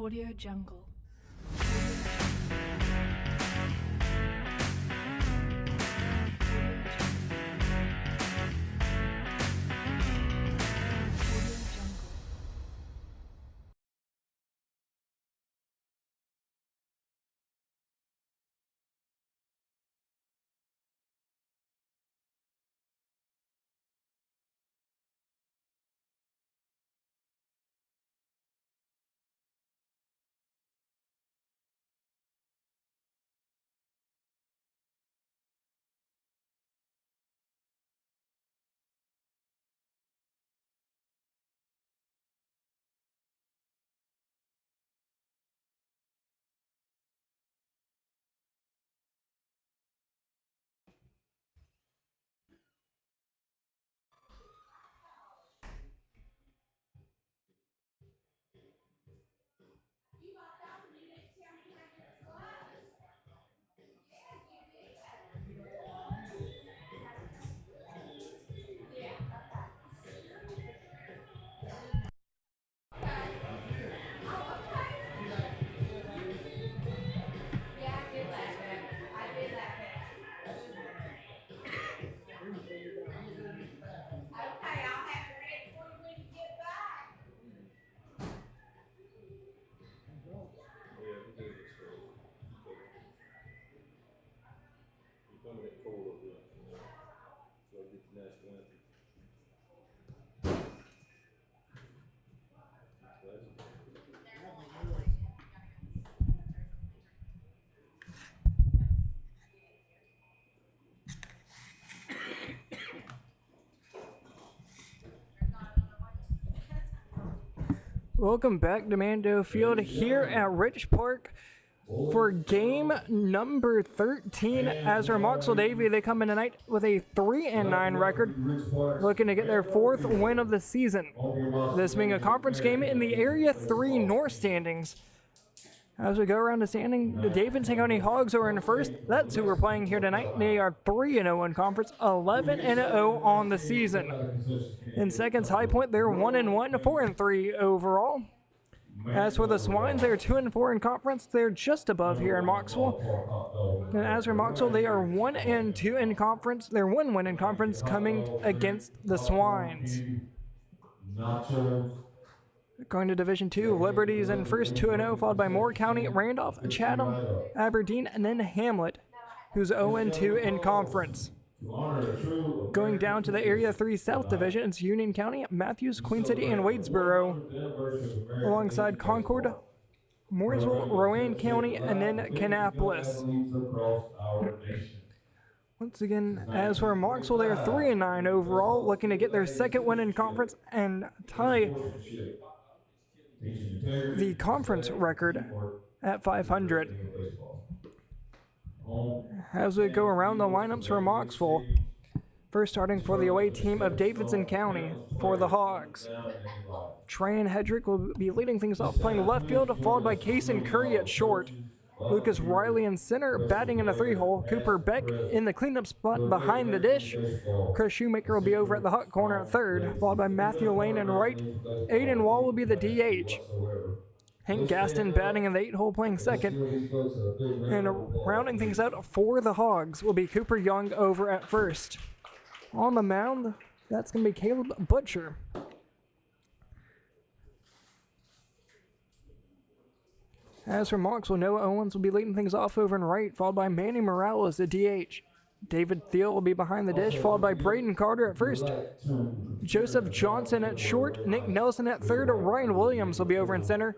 Audio Jungle. Welcome back to Mando Field here at Rich Park for game number 13. As our Mocksville-Davie, they come in tonight with a 3-9 record, looking to get their 4th win of the season. This being a conference game in the Area 3 North standings. As we go around the standing, the Davidson County Hawgs are in first. That's who we're playing here tonight. They are 3-0 in conference, 11-0 on the season. In seconds, High Point, they're 1-1, 4-3 overall. As for the Swines, they're 2-4 in conference. They're just above here in Mocksville. And as for Mocksville, they are 1-2 in conference. They're 1 win in conference coming against the Swines. Going to Division 2, Liberty's in first, 2-0, followed by Moore County, Randolph, Chatham, Aberdeen, and then Hamlet, who's 0-2 in conference. Going down to the Area 3 South Division, it's Union County, Matthews, Queen City, and Wadesboro, alongside Concord, Mooresville, Rowan County, and then Kannapolis. Once again, as for Mocksville, they are 3-9 overall, looking to get their 2nd win in conference and tie the conference record at 500. As we go around the lineups for Mocksville, first starting for the away team of Davidson County for the Hawgs. Trey and Hedrick will be leading things off, playing left field, followed by Case and Curry at short. Lucas Riley in center, batting in a 3-hole. Cooper Beck in the cleanup spot behind the dish. Chris Shoemaker will be over at the hot corner at third, followed by Matthew Lane in right. Aiden Wall will be the DH. Hank Gaston batting in the 8-hole, playing second. And rounding things out for the Hawgs will be Cooper Young over at first. On the mound, that's going to be Caleb Butcher. As for Mocksville, Noah Owens will be leading things off over in right, followed by Manny Morales, the DH. David Thiel will be behind the dish, followed by Braden Carter at first. Joseph Johnson at short, Nick Nelson at third, Ryan Williams will be over in center.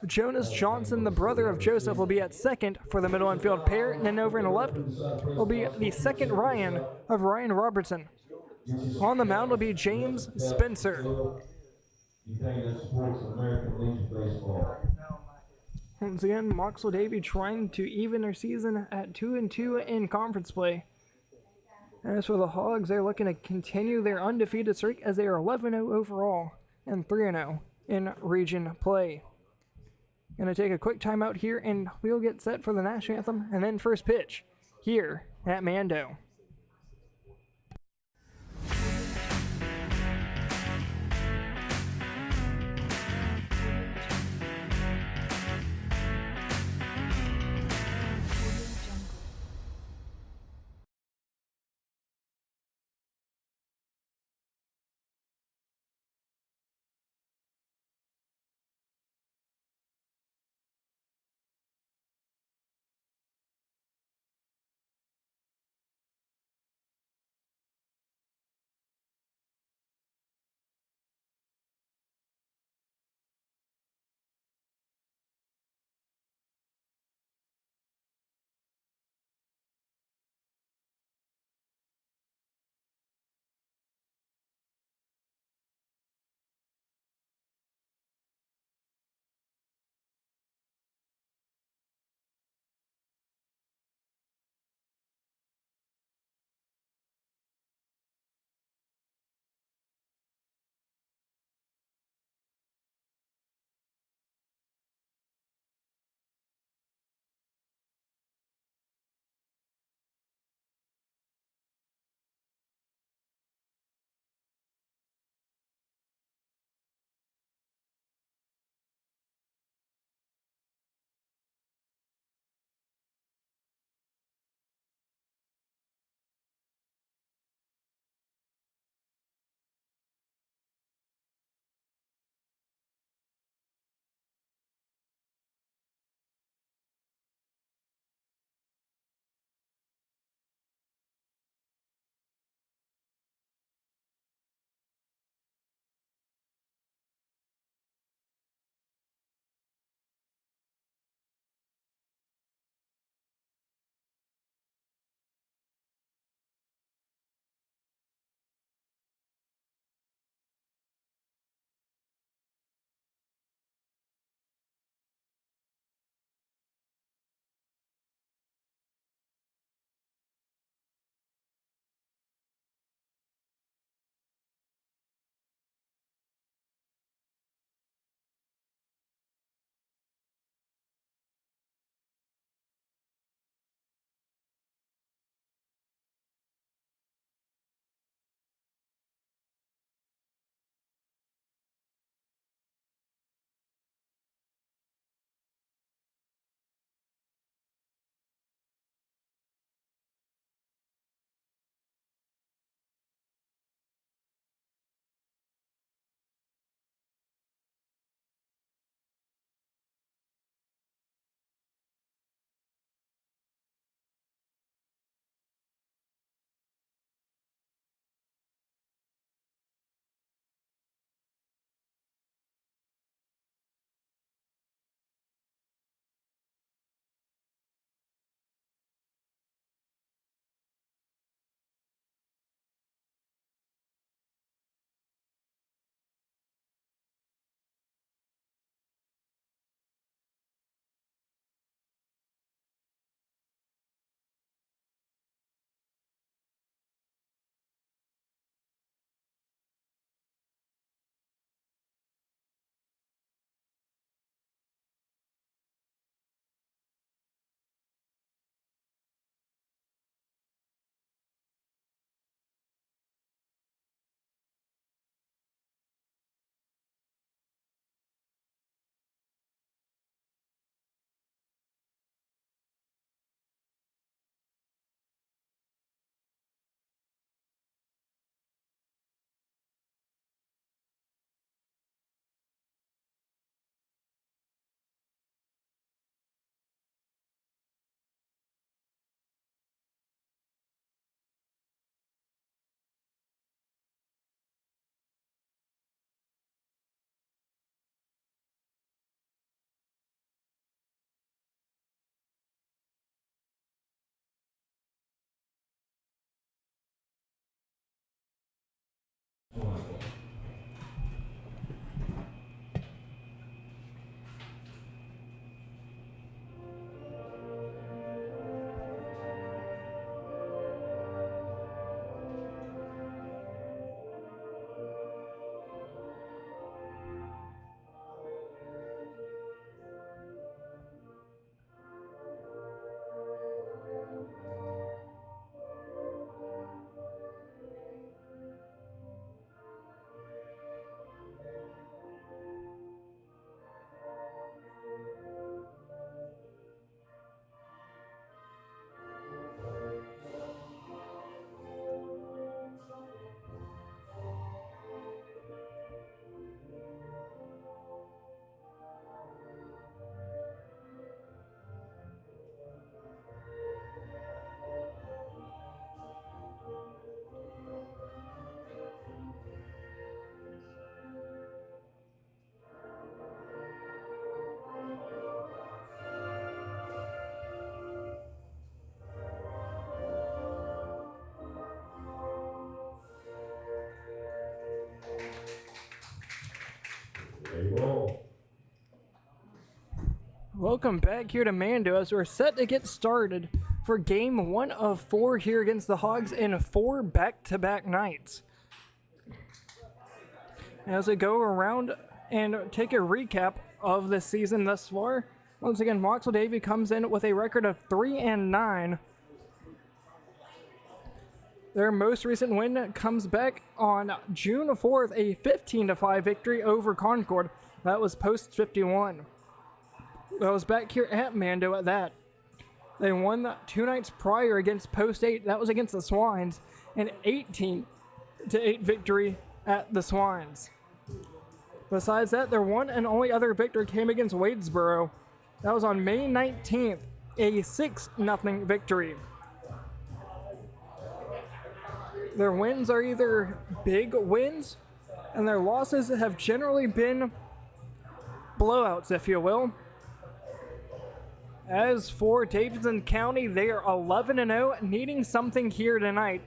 Jonas Johnson, the brother of Joseph, will be at second for the middle infield pair, and then over in the left will be the second Ryan of Ryan Robertson. On the mound will be James Spencer. Once again, Mocksville-Davie trying to even their season at 2-2 in conference play. As for the Hawgs, they're looking to continue their undefeated streak as they are 11-0 overall and 3-0 in region play. Going to take a quick timeout here, and we'll get set for the national anthem and then first pitch here at Mando. Welcome back here to Mando as we're set to get started for game 1 of 4 here against the Hawgs in 4 back-to-back nights. As we go around and take a recap of the season thus far, once again, Mocksville-Davie comes in with a record of 3-9. Their most recent win comes back on June 4th, a 15-5 victory over Concord. That was post 51. That was back here at Mando at that. They won 2 nights prior against post 8. That was against the Swines. An 18-8 victory at the Swines. Besides that, their one and only other victory came against Wadesboro. That was on May 19th, a 6-0 victory. Their wins are either big wins, and their losses have generally been blowouts, if you will. As for Davidson County, they are 11-0, needing something here tonight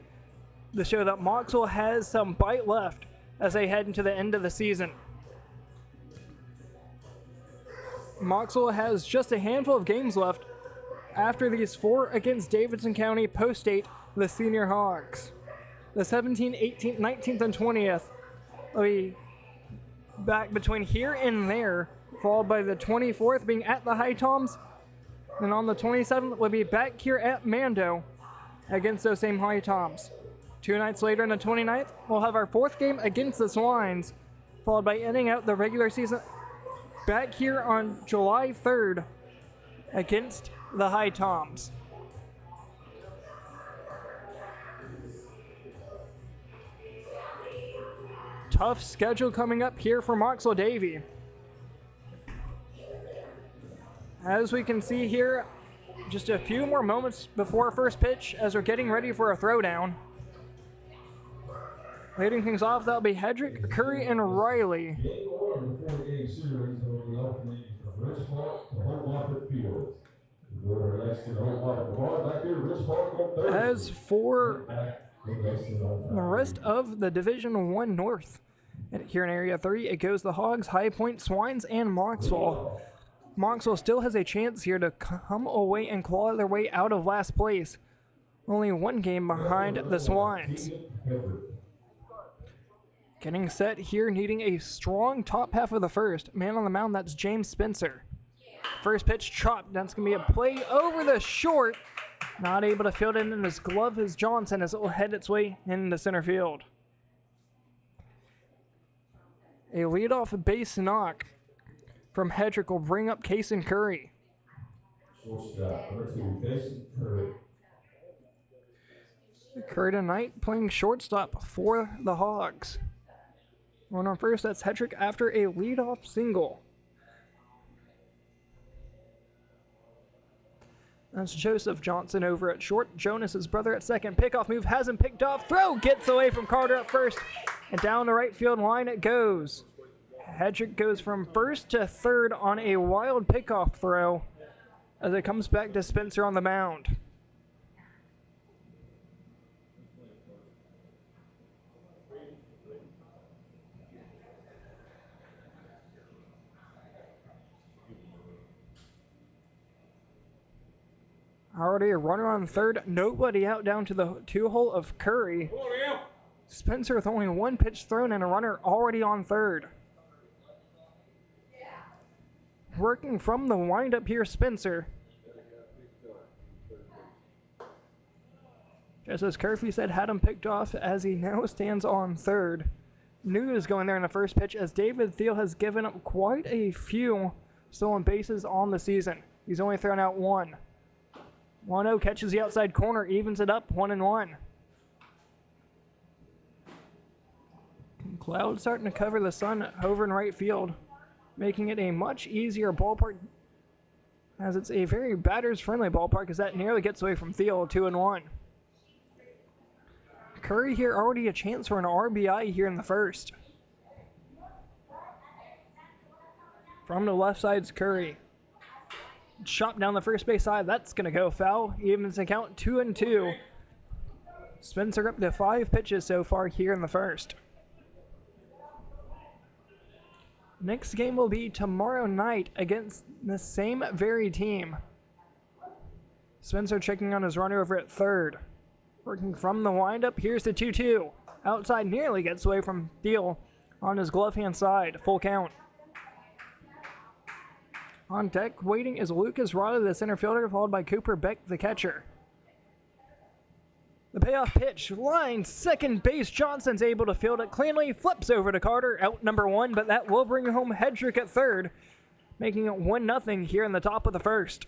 to show that Mocksville has some bite left as they head into the end of the season. Mocksville has just a handful of games left after these 4 against Davidson County post 8, the senior Hawgs. The 17th, 18th, 19th, and 20th will be back between here and there, followed by the 24th being at the High Toms, and on the 27th we'll be back here at Mando against those same High Toms. 2 nights later on the 29th, we'll have our 4th game against the Swines, followed by ending out the regular season back here on July 3rd against the High Toms. Tough schedule coming up here for Mocksville-Davie. As we can see here, just a few more moments before first pitch as we're getting ready for a throwdown. Leading things off, that'll be Hedrick, Curry, and Riley. As for the rest of the Division 1 North, here in Area 3, it goes the Hawgs, High Point, Swines, and Mocksville. Mocksville still has a chance here to come away and claw their way out of last place. Only 1 game behind the Swines. Getting set here, needing a strong top half of the first. Man on the mound, that's James Spencer. First pitch chopped. That's going to be a play over the short. Not able to field it in his glove as Johnson as it will head its way into center field. A leadoff base knock from Hedrick will bring up Kason Curry. Curry tonight playing shortstop for the Hawgs. One on first, that's Hedrick after a leadoff single. That's Joseph Johnson over at short. Jonas's brother at second. Pickoff move hasn't picked off. Throw gets away from Carter at first. And down the right field line it goes. Hedrick goes from first to third on a wild pickoff throw as it comes back to Spencer on the mound. Already a runner on third, nobody out down to the 2-hole of Curry. Spencer with only 1 pitch thrown and a runner already on third. Working from the windup here, Spencer. Just as Curfew said, had him picked off as he now stands on third. News going there in the first pitch as David Thiel has given up quite a few stolen bases on the season. He's only thrown out 1. 1-0 catches the outside corner, evens it up 1-1. Cloud starting to cover the sun over in right field, making it a much easier ballpark as it's a very batters-friendly ballpark as that nearly gets away from Thiel, 2-1. Curry here already a chance for an RBI here in the first. From the left side's Curry. Chop down the first base side, that's going to go foul. Evens the count 2-2. Spencer up to 5 pitches so far here in the first. Next game will be tomorrow night against the same very team. Spencer checking on his runner over at third. Working from the windup, here's the 2-2. Outside nearly gets away from Thiel on his glove hand side. Full count. On deck waiting is Lucas Riley, the center fielder, followed by Cooper Beck, the catcher. The payoff pitch, line second base. Johnson's able to field it cleanly, flips over to Carter, out number 1, but that will bring home Hedrick at third, making it 1-0 here in the top of the first.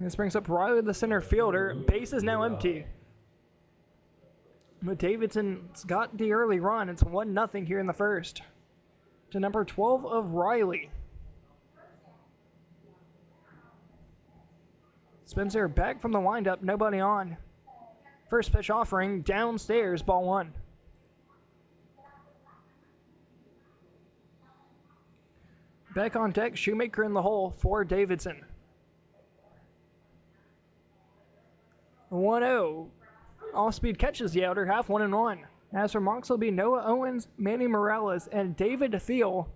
This brings up Riley, the center fielder. Base is now empty. But Davidson's got the early run. It's 1-0 here in the first. To number 12 of Riley. Spencer back from the windup, nobody on. First pitch offering, downstairs, ball 1. Back on deck, Shoemaker in the hole for Davidson. 1-0. Off-speed catches the outer half, 1-1. As for Mocksville-Davie, Noah Owens, Manny Morales, and David Thiel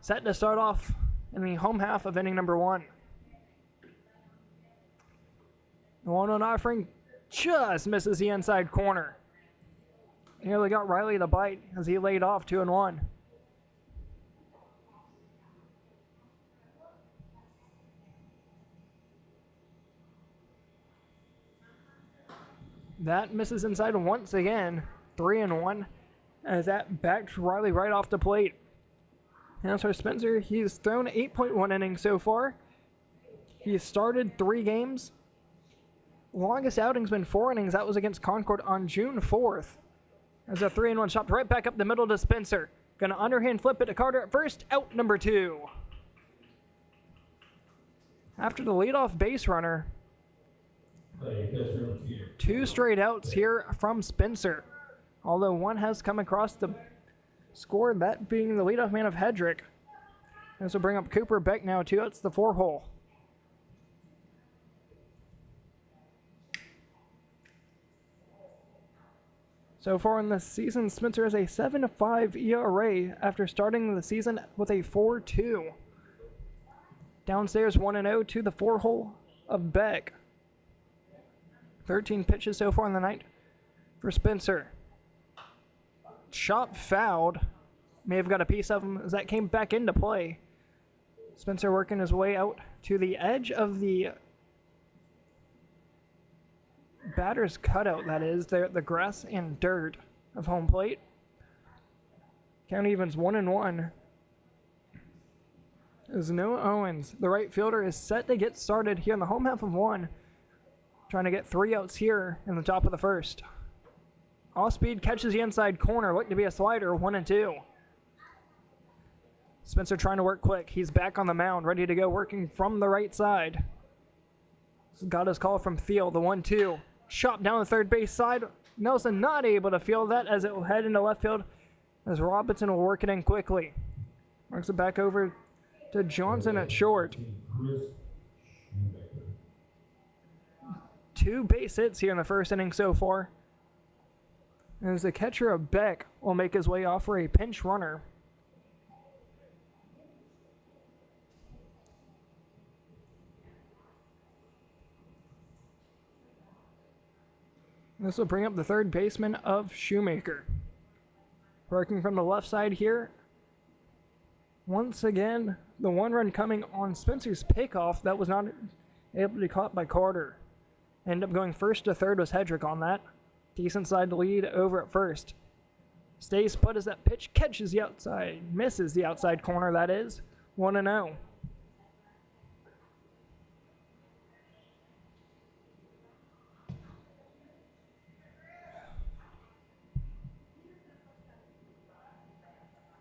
set to start off in the home half of inning number 1. The 1-1 offering just misses the inside corner. Nearly got Riley to bite as he laid off 2-1. That misses inside once again, 3-1, as that backed Riley right off the plate. And as for Spencer, he's thrown 8.1 innings so far. He's started 3 games. Longest outing's been 4 innings. That was against Concord on June 4th. As a 3-1 shot right back up the middle to Spencer. Gonna underhand flip it to Carter at first, out number 2. After the leadoff base runner, 2 straight outs here from Spencer. Although one has come across the score, that being the leadoff man of Hedrick. This will bring up Cooper Beck now, 2 outs, the 4 hole. So far in this season, Spencer has a 7.5 ERA after starting the season with a 4.2. Downstairs 1-0 to the 4 hole of Beck. 13 pitches so far in the night for Spencer. Shot fouled. May have got a piece of him as that came back into play. Spencer working his way out to the edge of the batter's cutout, that is, the grass and dirt of home plate. Count evens 1-1. As Noah Owens, the right fielder, is set to get started here in the home half of 1. Trying to get 3 outs here in the top of the first. Off speed catches the inside corner. Looked to be a slider. 1-2. Spencer trying to work quick. He's back on the mound, ready to go, working from the right side. Got his call from Thiel. The 1-2. Shot down the third base side. Nelson not able to field that as it will head into left field as Robinson will work it in quickly. Works it back over to Johnson at short. 2 base hits here in the first inning so far. As the catcher of Beck will make his way off for a pinch runner. This will bring up the third baseman of Shoemaker. Working from the left side here. Once again, the 1 run coming on Spencer's pickoff that was not able to be caught by Carter. Ended up going first to third was Hedrick on that. Decent side lead over at first. Stays put as that pitch catches the outside, misses the outside corner, that is. 1-0.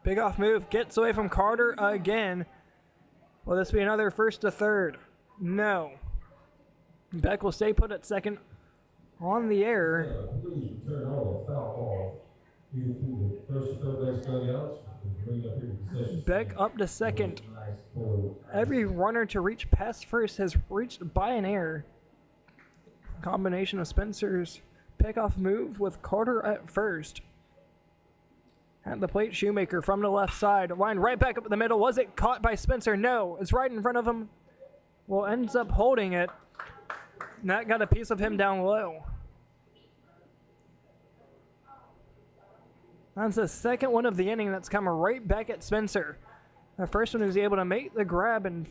Big off move, gets away from Carter again. Will this be another first to third? No. Beck will stay put at second on the air. Beck up to second Every runner to reach past first has reached by an error. Combination of Spencer's pickoff move with Carter at first. At the plate, Shoemaker from the left side. Line right back up the middle. Was it caught by Spencer? No. It's right in front of him. Well, ends up holding it. And that got a piece of him down low. That's the second one of the inning that's come right back at Spencer. The first one was able to make the grab and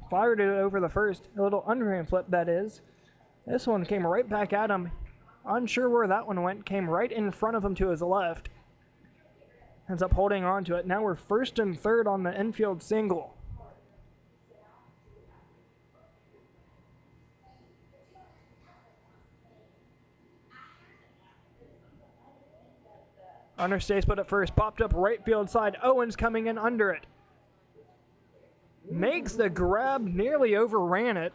fired it over the first. A little underhand flip, that is. This one came right back at him. Unsure where that one went. Came right in front of him to his left. Ends up holding on to it. Now we're first and third on the infield single. Understays put it first. Popped up right field side. Owens coming in under it. Makes the grab. Nearly overran it.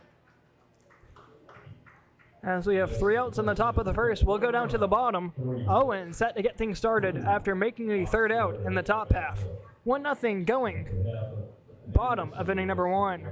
As we have 3 outs on the top of the first, we'll go down to the bottom. Owens set to get things started after making the third out in the top half. 1-0 going. Bottom of inning number 1.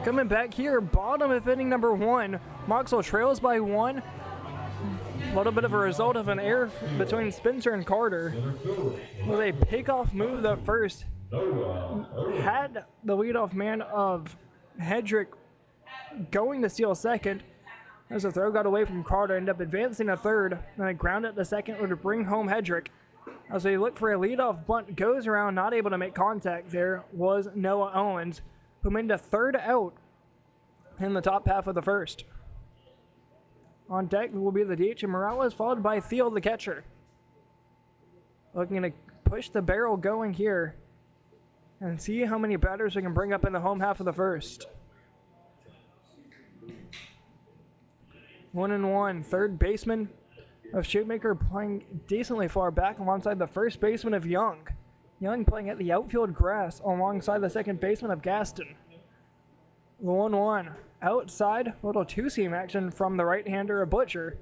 Coming back here, bottom of inning number 1. Mocksville trails by 1. A little bit of a result of an error between Spencer and Carter. With a pickoff move the first. Had the leadoff man of Hedrick going to steal second. As the throw got away from Carter, ended up advancing to third. And a ground at the second would bring home Hedrick. As they look for a leadoff bunt, goes around, not able to make contact. There was Noah Owens, who made a third out in the top half of the first. On deck will be the DH and Morales, followed by Thiel, the catcher. Looking to push the barrel going here and see how many batters we can bring up in the home half of the first. 1-1, third baseman of Shoemaker playing decently far back alongside the first baseman of Young. Young playing at the outfield grass alongside the second baseman of Gaston. The 1-1. Outside, a little two-seam action from the right-hander of Butcher.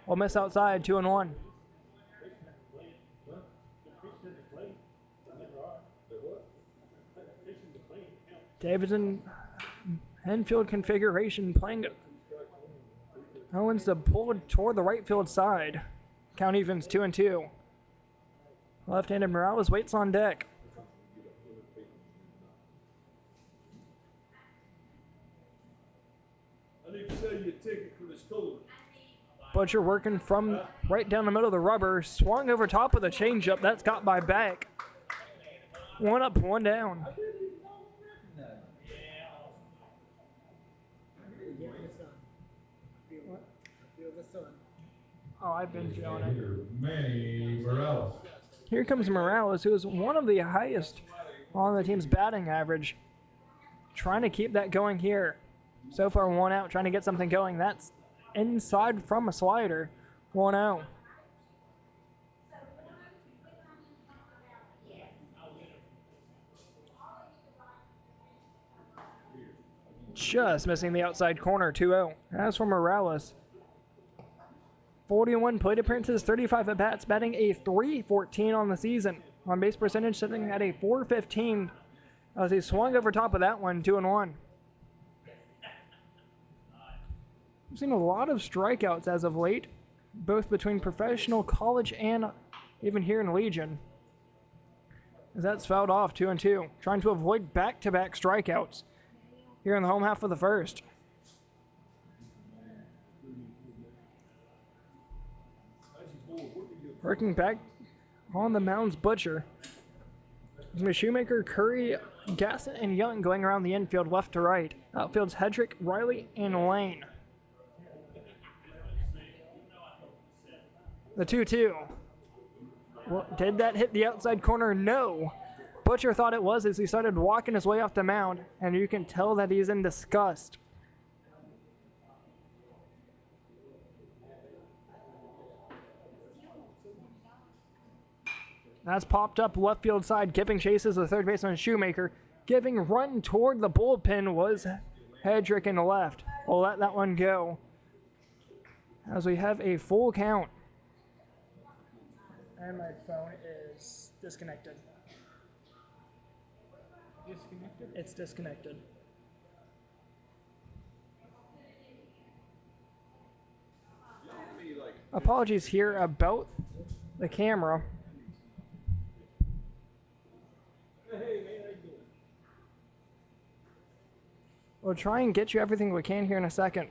We'll miss outside, 2-1. Davidson, infield configuration, playing Owens to pull toward the right field side. Count evens 2-2. Left-handed Morales waits on deck. I need to sell you a ticket for this cooler. Butcher working from right down the middle of the rubber. Swung over top of the changeup. That's got by back. 1 up, 1 down. Oh, I've been feeling it. Here comes Morales, who is one of the highest on the team's batting average. Trying to keep that going here. So far, 1 out, trying to get something going. That's inside from a slider. 1-0. Just missing the outside corner. 2-0. As for Morales, 41 plate appearances, 35 at-bats, batting a .314 on the season. On base percentage sitting at a .415 as he swung over top of that one, 2-1. We've seen a lot of strikeouts as of late, both between professional, college, and even here in Legion. As that's fouled off, 2-2. Trying to avoid back-to-back strikeouts here in the home half of the first. Working back on the mound's Butcher. Shoemaker, Curry, Gasson, and Young going around the infield left to right. Outfield's Hedrick, Riley, and Lane. The 2-2. Well, did that hit the outside corner? No. Butcher thought it was as he started walking his way off the mound, and you can tell that he's in disgust. That's popped up left field side, giving chases to third baseman Shoemaker. Giving run toward the bullpen was Hedrick in the left. We'll let that one go as we have a full count. And my phone is disconnected. Disconnected? It's disconnected. Apologies here about the camera. We'll try and get you everything we can here in a second.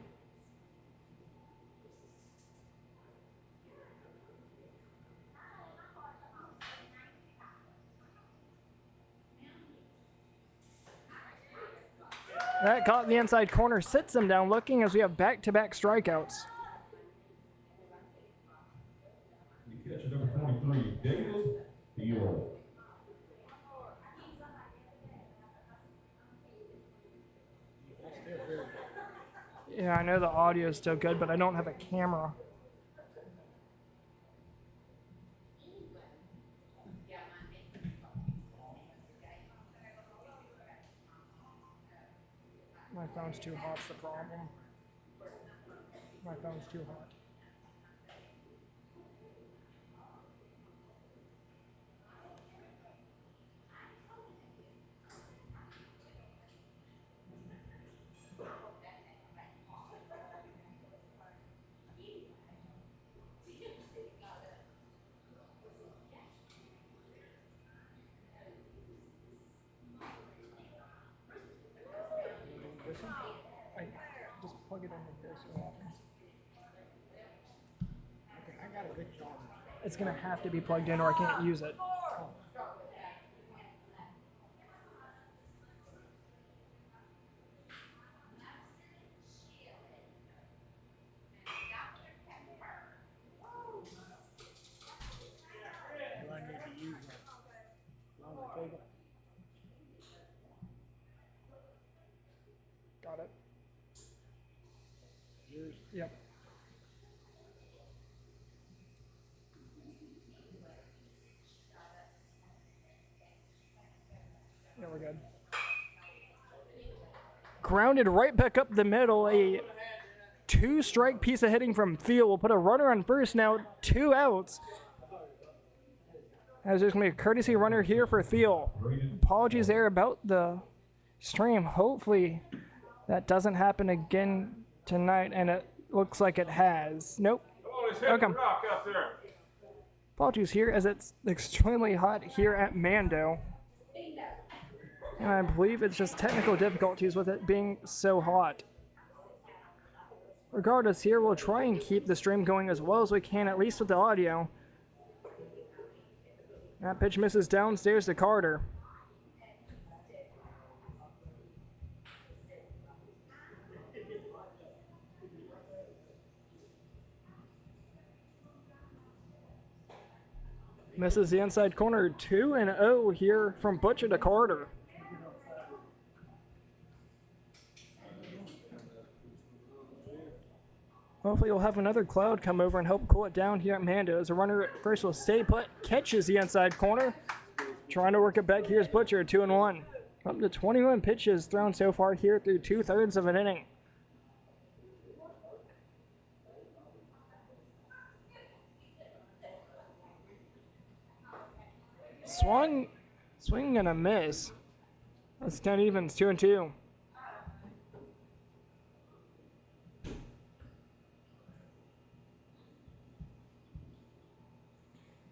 That caught in the inside corner, sits him down looking as we have back-to-back strikeouts. The catcher number 23, David Field. Yeah, I know the audio is still good, but I don't have a camera. My phone's too hot's the problem. My phone's too hot. I just plug it into this. What happens? Okay, I got a good charge. It's gonna have to be plugged in or I can't use it. Do I need to use it? Got it. Yours? Yep. Yeah, we're good. Grounded right back up the middle. A two-strike piece of hitting from Thiel will put a runner on first now. 2 outs. As there's going to be a courtesy runner here for Thiel. Apologies there about the stream. Hopefully that doesn't happen again tonight, and it looks like it has. Nope. Okay. Rock out there. Apologies here as it's extremely hot here at Mando. And I believe it's just technical difficulties with it being so hot. Regardless, here we'll try and keep the stream going as well as we can, at least with the audio. That pitch misses downstairs to Carter. Misses the inside corner. 2-0 here from Butcher to Carter. Hopefully we'll have another cloud come over and help cool it down here at Mando. As a runner at first will stay put, catches the inside corner. Trying to work it back here is Butcher, 2-1. Up to 21 pitches thrown so far here through 2/3 of an inning. Swing and a miss. That's 10 evens, 2-2.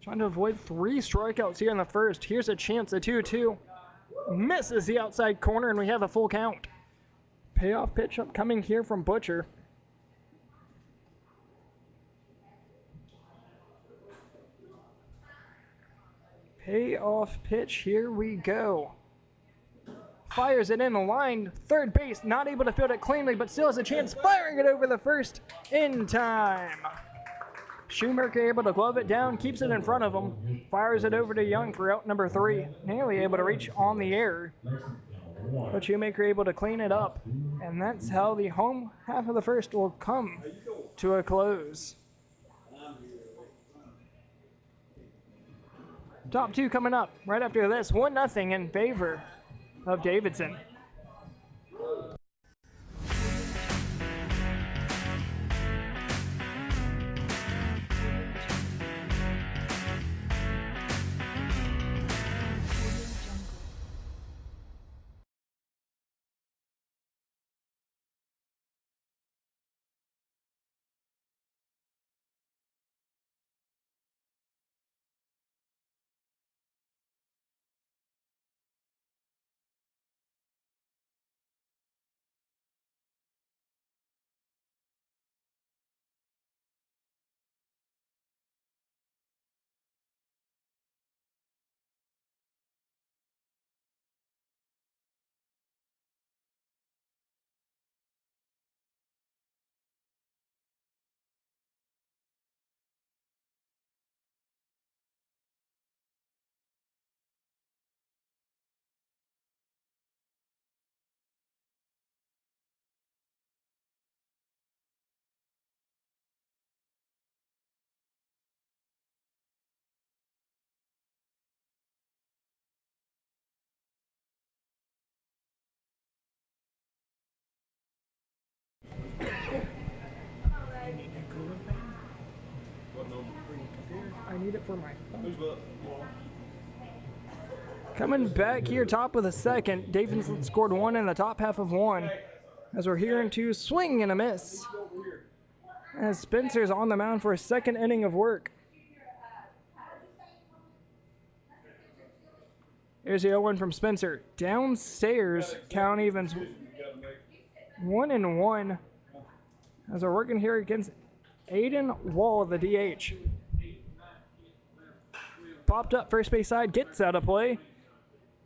Trying to avoid 3 strikeouts here in the first. Here's a chance, a 2-2. Misses the outside corner, and we have a full count. Payoff pitch upcoming here from Butcher. Payoff pitch, here we go. Fires it in the line. Third base, not able to field it cleanly, but still has a chance, firing it over the first in time. Schumacher able to glove it down, keeps it in front of him, fires it over to Young for out number 3. Nearly able to reach on the air, but Shoemaker able to clean it up. And that's how the home half of the first will come to a close. Top 2 coming up right after this. 1-0 in favor of Davidson. I need it for my phone. Coming back here, top of the second. Davidson scored 1 in the top half of 1. As we're hearing 2 swing and a miss. As Spencer's on the mound for a second inning of work. Here's the 0-1 from Spencer. Downstairs, count evens 1-1. As we're working here against Aiden Wall, the DH. Popped up first base side, gets out of play.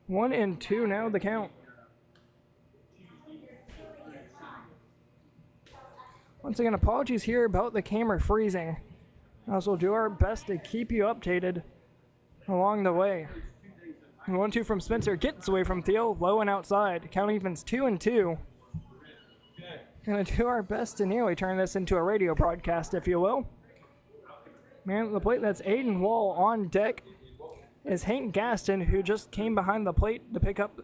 1-2 now the count. Once again, apologies here about the camera freezing. As we'll do our best to keep you updated along the way. 1-2 from Spencer, gets away from Thiel, low and outside. Count evens 2-2. Gonna do our best to nearly turn this into a radio broadcast, if you will. Man at the plate, that's Aiden Wall. On deck is Hank Gaston, who just came behind the plate to pick up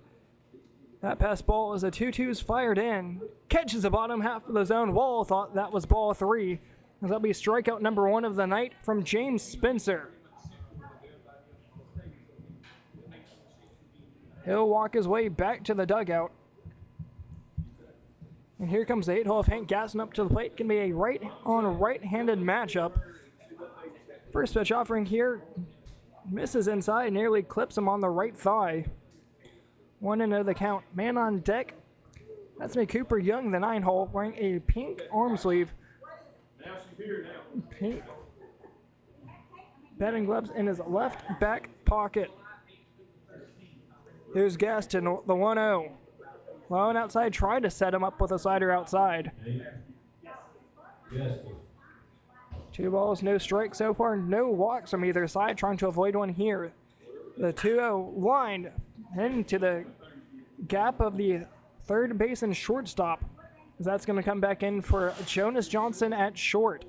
that pass ball. As a 2-2's fired in. Catches the bottom half of the zone. Wall thought that was ball 3. As that'll be strikeout number 1 of the night from James Spencer. He'll walk his way back to the dugout. And here comes the 8-hole of Hank Gaston up to the plate. Can be a right-handed matchup. First pitch offering here. Misses inside, nearly clips him on the right thigh. 1-0 the count. Man on deck. That's me Cooper Young, the 9-hole, wearing a pink arm sleeve. Pink batting gloves in his left back pocket. Here's Gaston, the 1-0. Low and outside, tried to set him up with a slider outside. 2 balls, no strikes so far, no walks from either side, trying to avoid one here. The 2-0 line into the gap of the third base and shortstop. That's going to come back in for Jonas Johnson at short.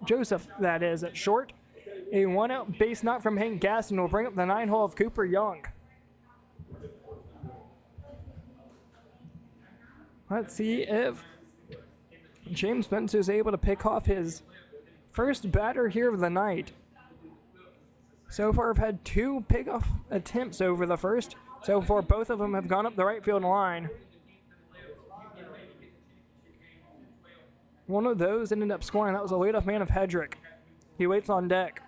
Joseph, that is, at short. A 1-out base knock from Hank Gaston will bring up the 9-hole of Cooper Young. Let's see if James Spencer is able to pick off his first batter here of the night. So far, I've had 2 pickoff attempts over the first. So far, both of them have gone up the right field line. One of those ended up scoring. That was a leadoff man of Hedrick. He waits on deck.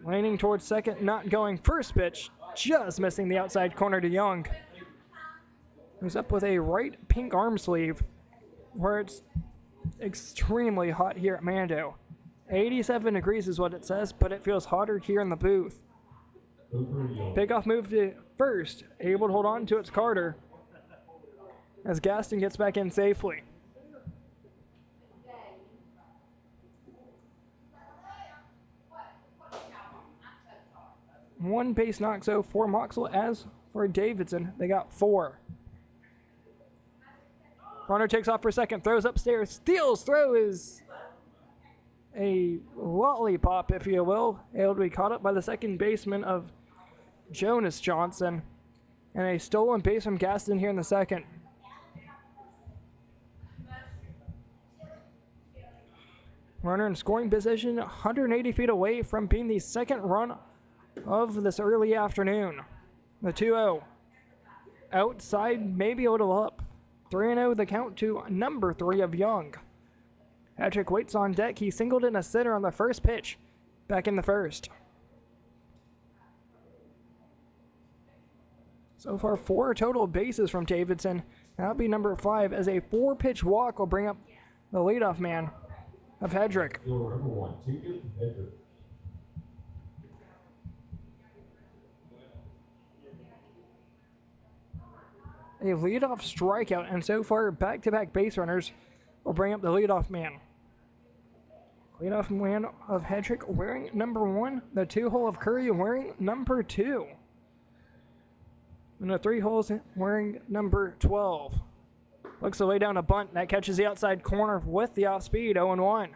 Leaning towards second, not going. First pitch, just missing the outside corner to Young. Who's up with a right pink arm sleeve, where it's extremely hot here at Mando. 87 degrees is what it says, but it feels hotter here in the booth. Pickoff move to first, able to hold on to its Carter as Gaston gets back in safely. One base knock so for Mocksville. As for Davidson, they got 4. Runner takes off for second, throws upstairs, steals, throw is a lollipop, if you will. Able to be caught up by the second baseman of Jonas Johnson. And a stolen base from Gaston here in the second. Runner in scoring position, 180 feet away from being the second run of this early afternoon. The 2-0. Outside, maybe a little up. 3-0 the count to number 3 of Young. Patrick waits on deck. He singled in a center on the first pitch back in the first. So far, 4 total bases from Davidson. That'll be number 5 as a 4-pitch walk will bring up the leadoff man of Hedrick. Your number 1 ticket, Hedrick. A leadoff strikeout, and so far, back-to-back base runners will bring up the leadoff man. Leadoff man of Hedrick wearing number 1, the 2-hole of Curry wearing number 2. And the 3 holes wearing number 12. Looks to lay down a bunt. That catches the outside corner with the off-speed, 0-1.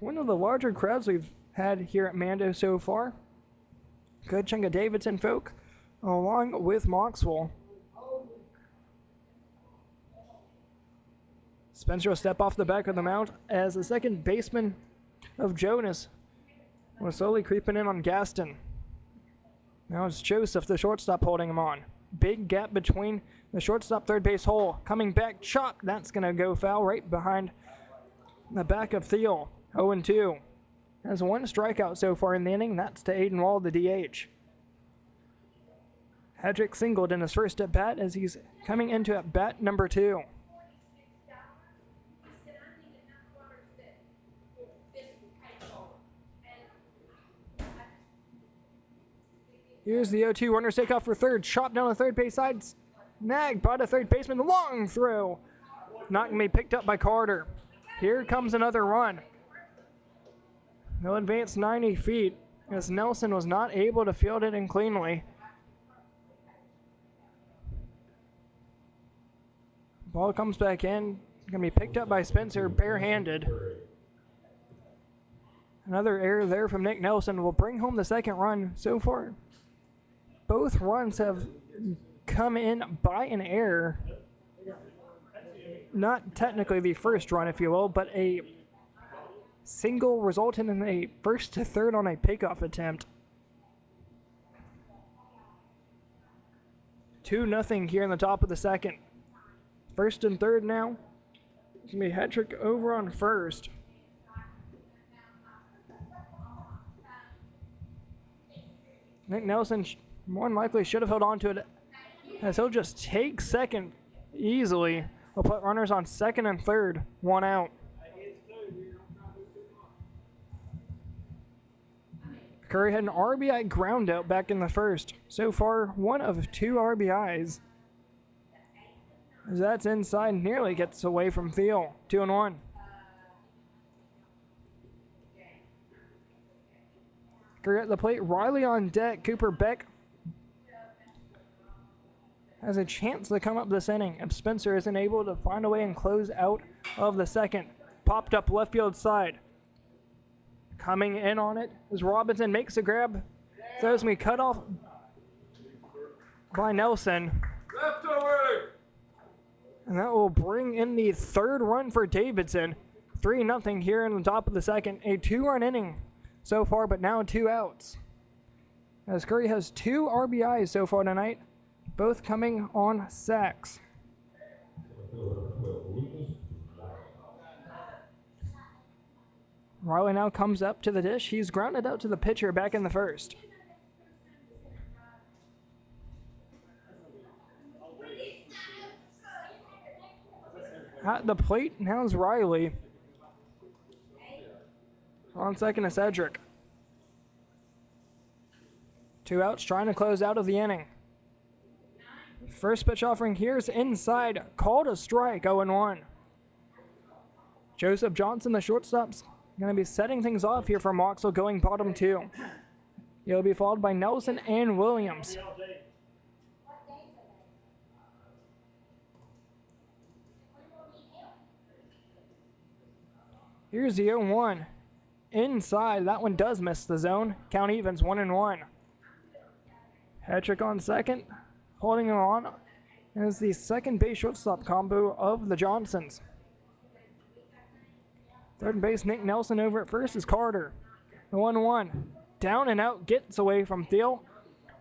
One of the larger crowds we've had here at Mando so far. Good chunk of Davidson folk, along with Mocksville. Spencer will step off the back of the mound as the second baseman of Jonas was slowly creeping in on Gaston. Now it's Joseph, the shortstop, holding him on. Big gap between the shortstop third base hole. Coming back, chop. That's going to go foul right behind the back of Thiel. 0-2. Has 1 strikeout so far in the inning. That's to Aiden Wall, the DH. Hedrick singled in his first at bat as he's coming into at bat number 2. Here's the 0-2. Runners take off for third. Chop down the third base side. Snag by the third baseman. Long throw. Not going to be picked up by Carter. Here comes another run. They'll advance 90 feet as Nelson was not able to field it in cleanly. Ball comes back in. Going to be picked up by Spencer barehanded. Another error there from Nick Nelson will bring home the second run. So far, both runs have come in by an error. Not technically the first run, if you will, but a single resulted in a first to third on a pickoff attempt. 2-0 here in the top of the second. First and third now. It's going to be Hedrick over on first. Nick Nelson more than likely should have held on to it as he'll just take second easily. He'll put runners on second and third, 1 out. Curry had an RBI ground out back in the first. So far, 1 of 2 RBIs. As that's inside, nearly gets away from Thiel. 2-1. Curry at the plate, Riley on deck, Cooper Beck has a chance to come up this inning if Spencer isn't able to find a way and close out of the second. Popped up left field side. Coming in on it is Robinson, makes a grab, throws me cut off by Nelson. Left away. And that will bring in the third run for Davidson. 3-0 here in the top of the second. A 2-run inning so far, but now 2 outs. As Curry has 2 RBIs so far tonight, both coming on sacks. Riley now comes up to the dish. He's grounded out to the pitcher back in the first. At the plate, now is Riley. On second is Cedric. 2 outs, trying to close out of the inning. First pitch offering here is inside. Called a strike, 0-1. Joseph Johnson, the shortstop's going to be setting things off here for Mocksville, going bottom 2. He'll be followed by Nelson and Williams. Here's the 0-1. Inside, that one does miss the zone. Count evens, 1-1. Hedrick on second. Holding him on is the second base shortstop combo of the Johnsons. Third base, Nick Nelson over at first is Carter. The 1-1. Down and out, gets away from Thiel.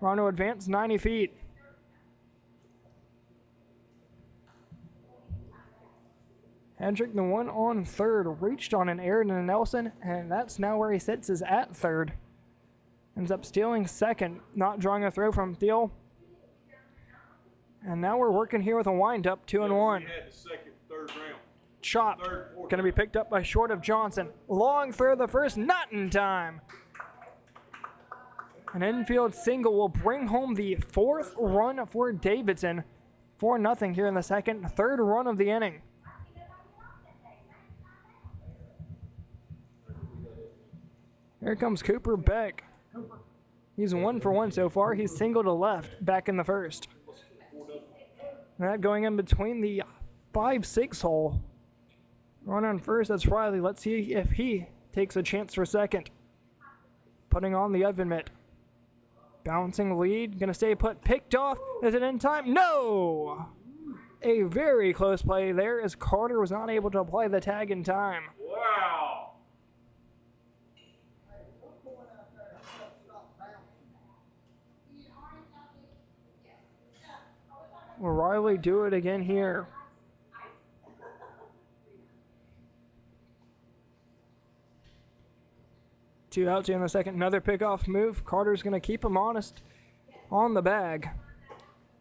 Rondo advanced 90 feet. Hendrick, the one on third, reached on an error to Nelson, and that's now where he sits, is at third. Ends up stealing second, not drawing a throw from Thiel. And now we're working here with a windup, 2-1. We had the second, third round. Chopped. Third, fourth. Going to be picked up by short of Johnson. Long throw the first, not in time. An infield single will bring home the 4th run for Davidson. 4-0 here in the second, 3rd run of the inning. Here comes Cooper Beck. He's 1 for 1 so far. He's single to left back in the first. And that going in between the 5-6 hole. Run on first, that's Riley. Let's see if he takes a chance for second. Putting on the oven mitt. Bouncing lead, gonna stay put, picked off. Is it in time? No! A very close play there as Carter was not able to apply the tag in time. Wow. Will Riley do it again here? Two outs here in the second. Another pickoff move. Carter's going to keep him honest on the bag.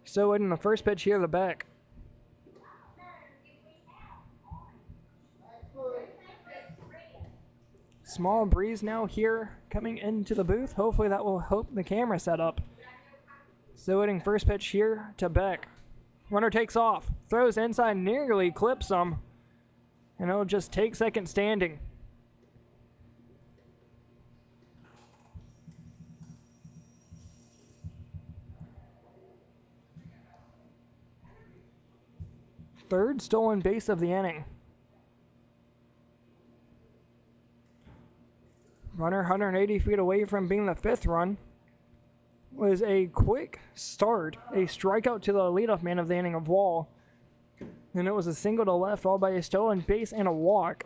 So in the first pitch here, the back. Small breeze now here coming into the booth. Hopefully that will help the camera set up. So hitting first pitch here to Beck. Runner takes off. Throws inside, nearly clips him. And it'll just take second standing. Third stolen base of the inning. Runner 180 feet away from being the 5th run. Was a quick start, a strikeout to the leadoff man of the inning of Wall. And it was a single to left, followed by a stolen base and a walk.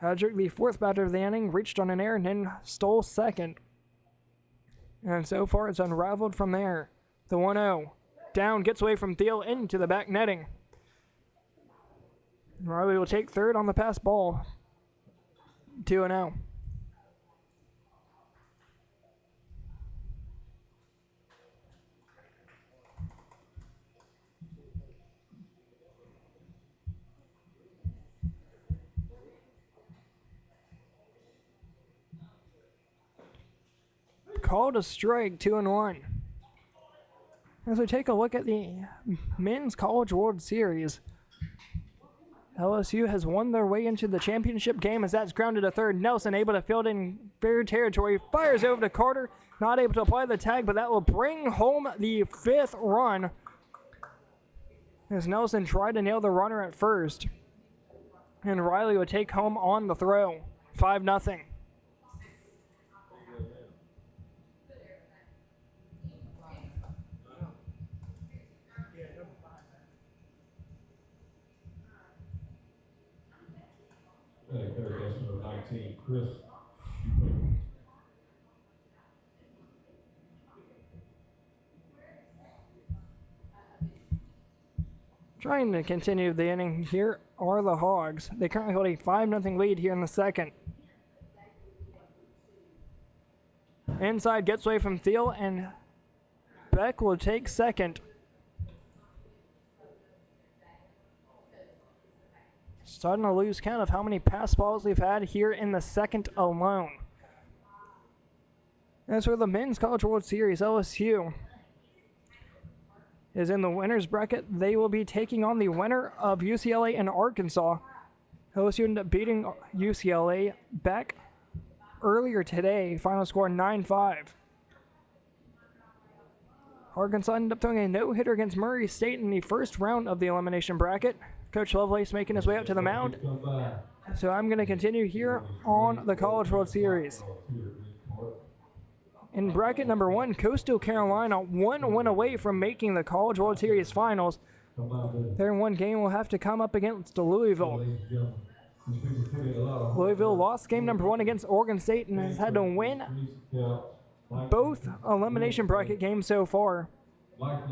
Hedrick, the 4th batter of the inning, reached on an error and then stole second. And so far it's unraveled from there. The 1-0. Down, gets away from Thiel into the back netting. Riley will take third on the pass ball. 2-0. Called a strike, 2-1. As we take a look at the Men's College World Series, LSU has won their way into the championship game as that's grounded to third. Nelson able to field in fair territory, fires over to Carter, not able to apply the tag, but that will bring home the 5th run. As Nelson tried to nail the runner at first. And Riley would take home on the throw. 5-0. Carry number 19, Chris. Trying to continue the inning here are the Hawgs. They currently hold a 5-0 lead here in the second. Inside gets away from Thiel, and Beck will take second. Starting to lose count of how many pass balls we've had here in the second alone. As for the Men's College World Series, LSU is in the winner's bracket. They will be taking on the winner of UCLA and Arkansas. LSU ended up beating UCLA back earlier today. Final score 9-5. Arkansas ended up throwing a no-hitter against Murray State in the first round of the elimination bracket. Coach Lovelace making his way up to the mound. So I'm going to continue here on the College World Series. In bracket number 1, Coastal Carolina 1 win away from making the College World Series finals. Their one game will have to come up against Louisville. Louisville lost game number 1 against Oregon State and has had to win both elimination bracket games so far.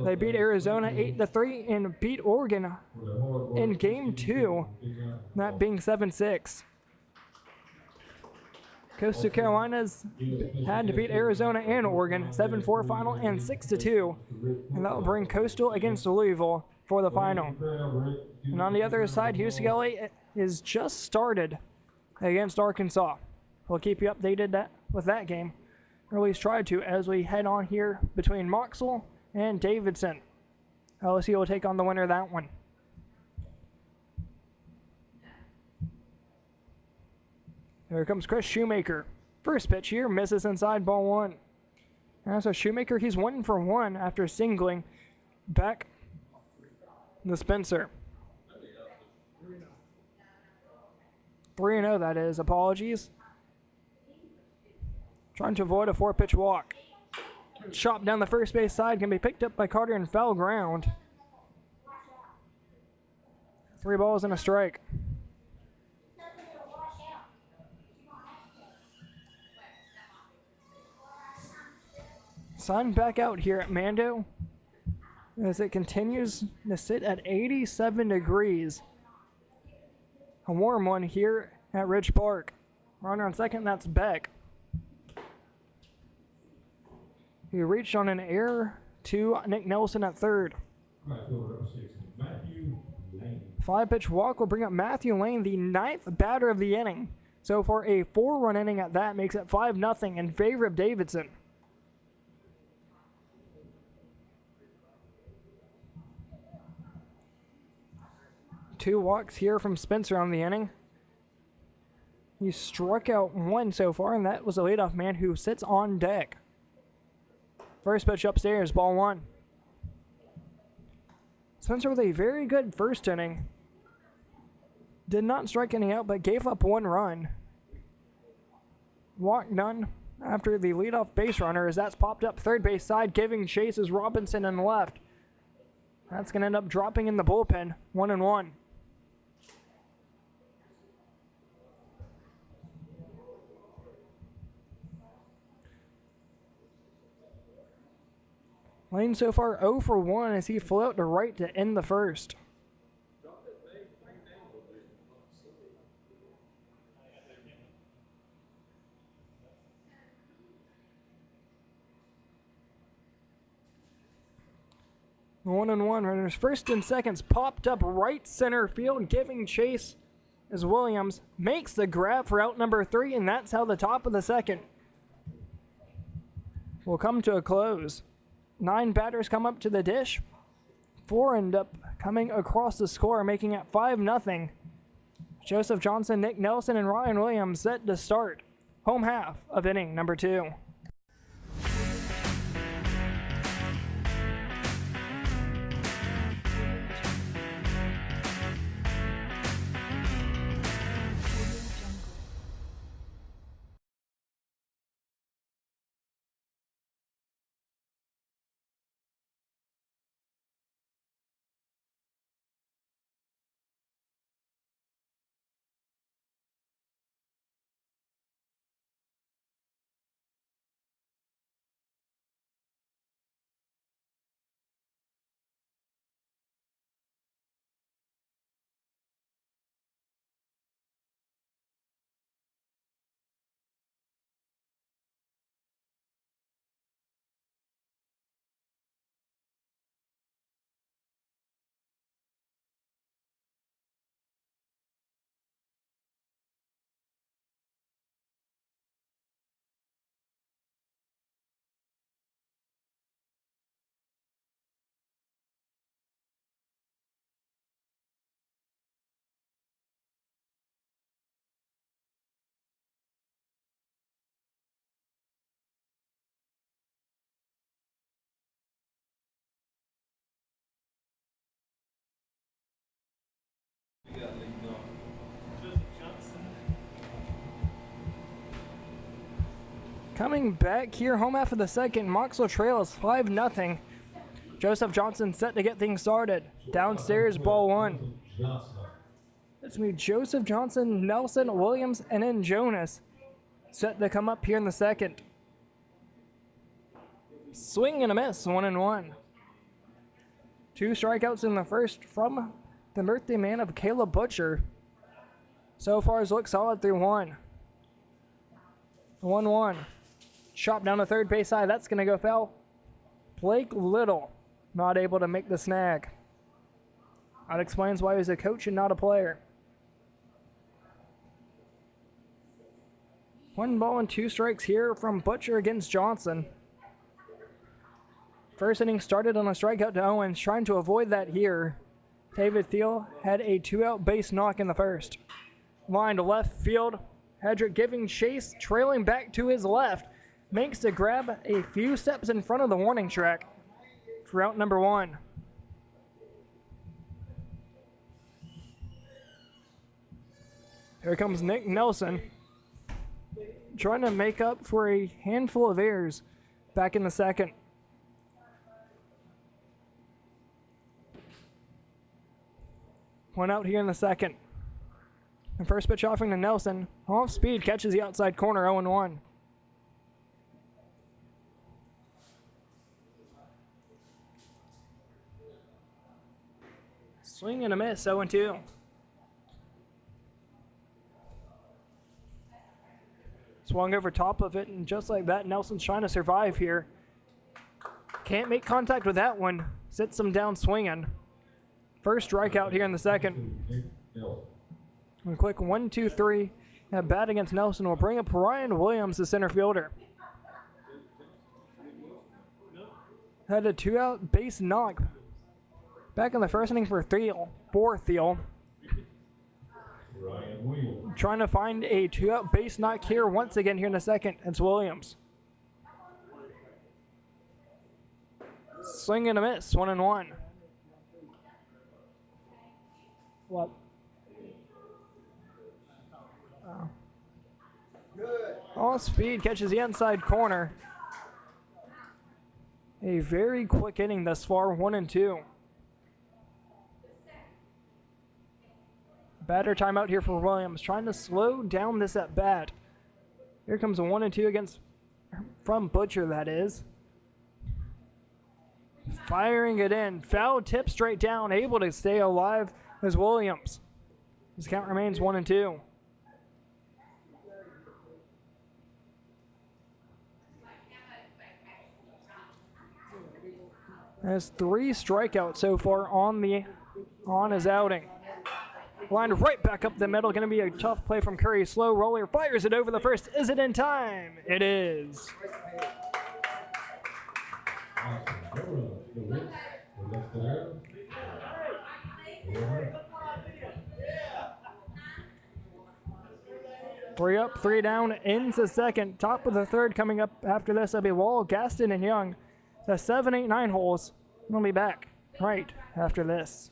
They beat Arizona 8-3 and beat Oregon in game 2, that being 7-6. Coastal Carolina's had to beat Arizona and Oregon 7-4 final and 6-2, and that will bring Coastal against Louisville for the final. And on the other side, UCLA is just started against Arkansas. We'll keep you updated with that game, or at least try to, as we head on here between Mocksville and Davidson. LSU will take on the winner of that one. Here comes Chris Shoemaker. First pitch here, misses inside, ball 1. And so Shoemaker, he's 1 for 1 after singling back the Spencer. 3-0, that is. Apologies. Trying to avoid a 4-pitch walk. Chop down the first base side, can be picked up by Carter in foul ground. 3 balls and a strike. Sun back out here at Mando as it continues to sit at 87 degrees. A warm one here at Ridge Park. Runner on second, that's Beck. He reached on an error to Nick Nelson at third. 5-pitch walk will bring up Matthew Lane, the 9th batter of the inning. So for a 4-run inning at that, makes it 5-0 in favor of Davidson. Two walks here from Spencer on the inning. He struck out 1 so far, and that was a leadoff man who sits on deck. First pitch upstairs, ball 1. Spencer with a very good first inning. Did not strike any out, but gave up 1 run. Walk done after the leadoff base runner, as that's popped up third base side, giving chase is Robinson in left. That's going to end up dropping in the bullpen, 1-1. Lane so far 0 for 1 as he flew out to right to end the first. The 1-1 runners first and seconds popped up right center field, giving chase as Williams makes the grab for out number 3, and that's how the top of the second will come to a close. 9 batters come up to the dish. 4 end up coming across the score, making it 5-0. Joseph Johnson, Nick Nelson, and Ryan Williams set to start home half of inning number 2. Coming back here, home half of the second, Mocksville trails 5-0. Joseph Johnson set to get things started. Downstairs, ball one. It's me, Joseph Johnson, Nelson, Williams, and then Jonas. Set to come up here in the second. Swing and a miss, 1-1. 2 strikeouts in the first from the birthday man of Caleb Butcher. So far, has looked solid through 1. 1-1. Chop down the third base side. That's going to go foul. Blake Little not able to make the snag. That explains why he's a coach and not a player. 1 ball and 2 strikes here from Butcher against Johnson. First inning started on a strikeout to Owens, trying to avoid that here. David Thiel had a 2-out base knock in the first. Line to left field. Hedrick giving chase, trailing back to his left. Makes the grab a few steps in front of the warning track for out number 1. Here comes Nick Nelson, trying to make up for a handful of errors back in the second. One out here in the second. The first pitch offering to Nelson. Off speed, catches the outside corner, 0-1. Swing and a miss, 0-2. Swung over top of it, and just like that, Nelson's trying to survive here. Can't make contact with that one. Sits him down swinging. First strikeout here in the second. A quick 1-2-3 at bat against Nelson will bring up Ryan Williams, the center fielder. Had a 2-out base knock back in the first inning for Thiel. Trying to find a 2-out base knock here once again here in the second. It's Williams. Swing and a miss, 1-1. What? All speed, catches the inside corner. A very quick inning thus far, 1-2. Batter timeout here for Williams, trying to slow down this at bat. Here comes a 1-2 from Butcher, that is. Firing it in, foul tip straight down, able to stay alive as Williams. His count remains 1-2. Has 3 strikeouts so far on his outing. Lined right back up the middle. Going to be a tough play from Curry. Slow roller. Fires it over the first. Is it in time? It is. Three up, 3 down, into second. Top of the third coming up after this. That'll be Wall, Gaston, and Young. The 7, 8, 9 holes. We'll be back right after this.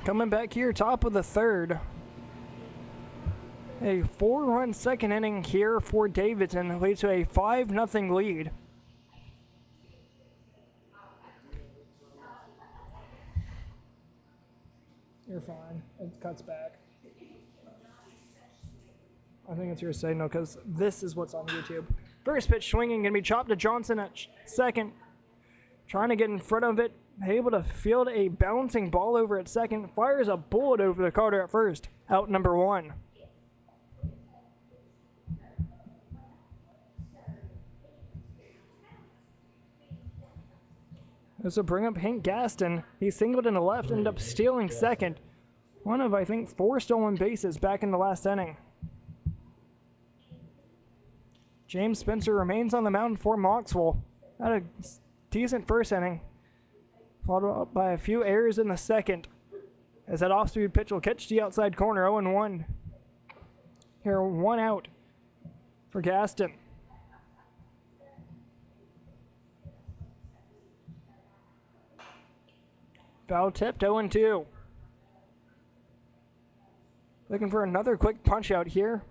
Coming back here, top of the third. A 4-run second inning here for Davidson leads to a 5-0 lead. You're fine. It cuts back. I think it's your signal because this is what's on YouTube. First pitch swinging, going to be chopped to Johnson at second. Trying to get in front of it. Able to field a bouncing ball over at second. Fires a bullet over the Carter at first. Out number 1. This will bring up Hank Gaston. He singled in the left, ended up stealing second. One of, I think, 4 stolen bases back in the last inning. James Spencer remains on the mound for Mocksville. Had a decent first inning, followed up by a few errors in the second. As that off-speed pitch will catch the outside corner, 0-1. Here, 1 out for Gaston. Foul tipped, 0-2. Looking for another quick punch out here.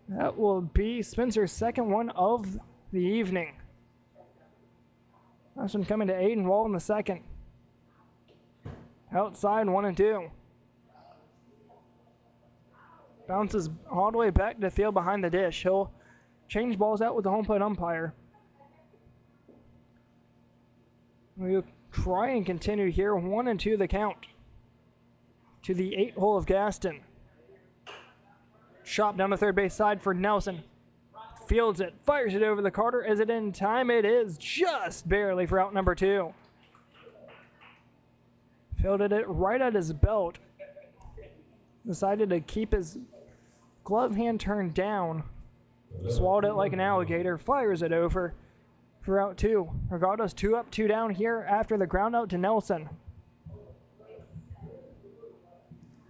That will be Spencer's second one of the evening. Last one coming to Aiden Wall in the second. Outside, 1-2. Bounces all the way back to the field behind the dish. He'll change balls out with the home plate umpire. We'll try and continue here. 1-2 the count to the 8th hole of Gaston. Chop down the third base side for Nelson. Fields it, fires it over the Carter. Is it in time? It is, just barely for out number 2. Fielded it right at his belt. Decided to keep his glove hand turned down. Swallowed it like an alligator. Fires it over for out 2. Regardless, 2 up, 2 down here after the ground out to Nelson.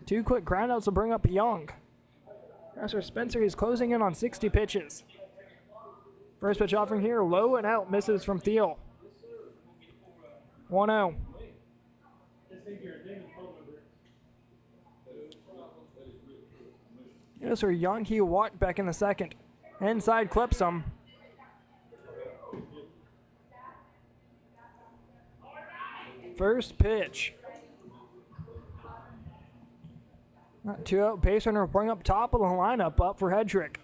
2 quick ground outs will bring up Young. As for Spencer, he's closing in on 60 pitches. First pitch offering here, low and out, misses from Thiel. 1-0. Yes, sir. Young, he walked back in the second. Inside clips him. First pitch. Not 2 out. Base runner will bring up top of the lineup up for Hedrick.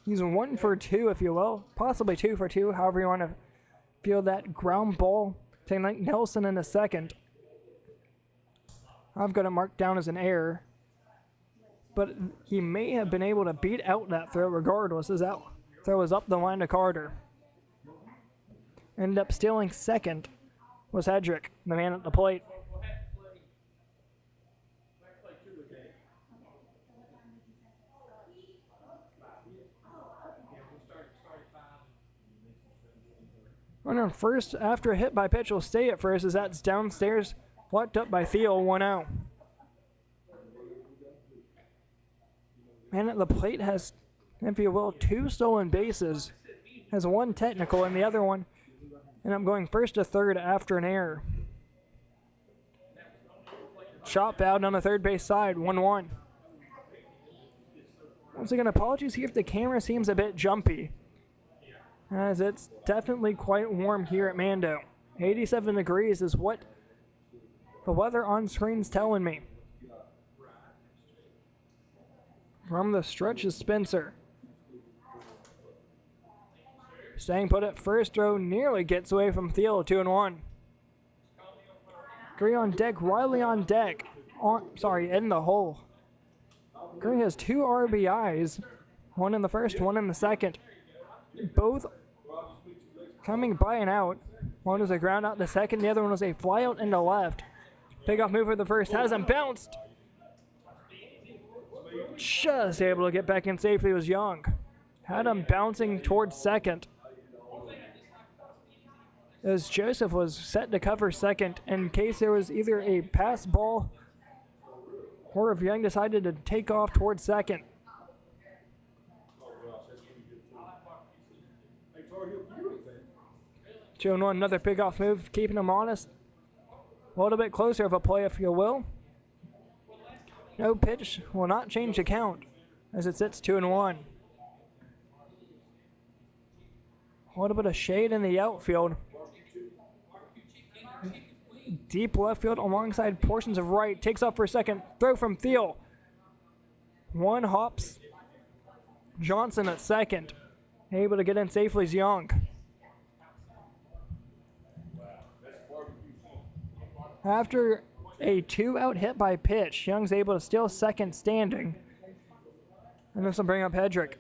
He's 1 for 2, if you will. Possibly 2 for 2, however you want to feel that ground ball. Taking Nelson in the second. I've got it marked down as an error. But he may have been able to beat out that throw regardless, as that throw was up the line to Carter. Ended up stealing second was Hedrick, the man at the plate. Runner on first after a hit by pitch will stay at first as that's downstairs, plucked up by Thiel, 1-0. Man at the plate has, if you will, 2 stolen bases. Has 1 technical and the other one ended up going first to third after an error. Chop out on the third base side, 1-1. Once again, apologies here if the camera seems a bit jumpy, as it's definitely quite warm here at Mando. 87 degrees is what the weather on screen's telling me. From the stretch is Spencer. Staying put at first, throw nearly gets away from Thiel, 2-1. Green on deck, Riley on deck. In the hole. Green has 2 RBIs, 1 in the first, 1 in the second. Both coming by and out. One was a ground out to second, the other one was a fly out into left. Pickoff move for the first, has him bounced. Just able to get back in safely was Young. Had him bouncing towards second. As Joseph was set to cover second in case there was either a pass ball or if Young decided to take off towards second. 2-1, another pickoff move, keeping him honest. A little bit closer of a play, if you will. No pitch will not change the count as it sits 2-1. A little bit of shade in the outfield. Deep left field alongside portions of right. Takes off for second. Throw from Thiel. One hops. Johnson at second. Able to get in safely is Young. After a 2-out hit by pitch, Young's able to steal second standing. And this will bring up Hedrick.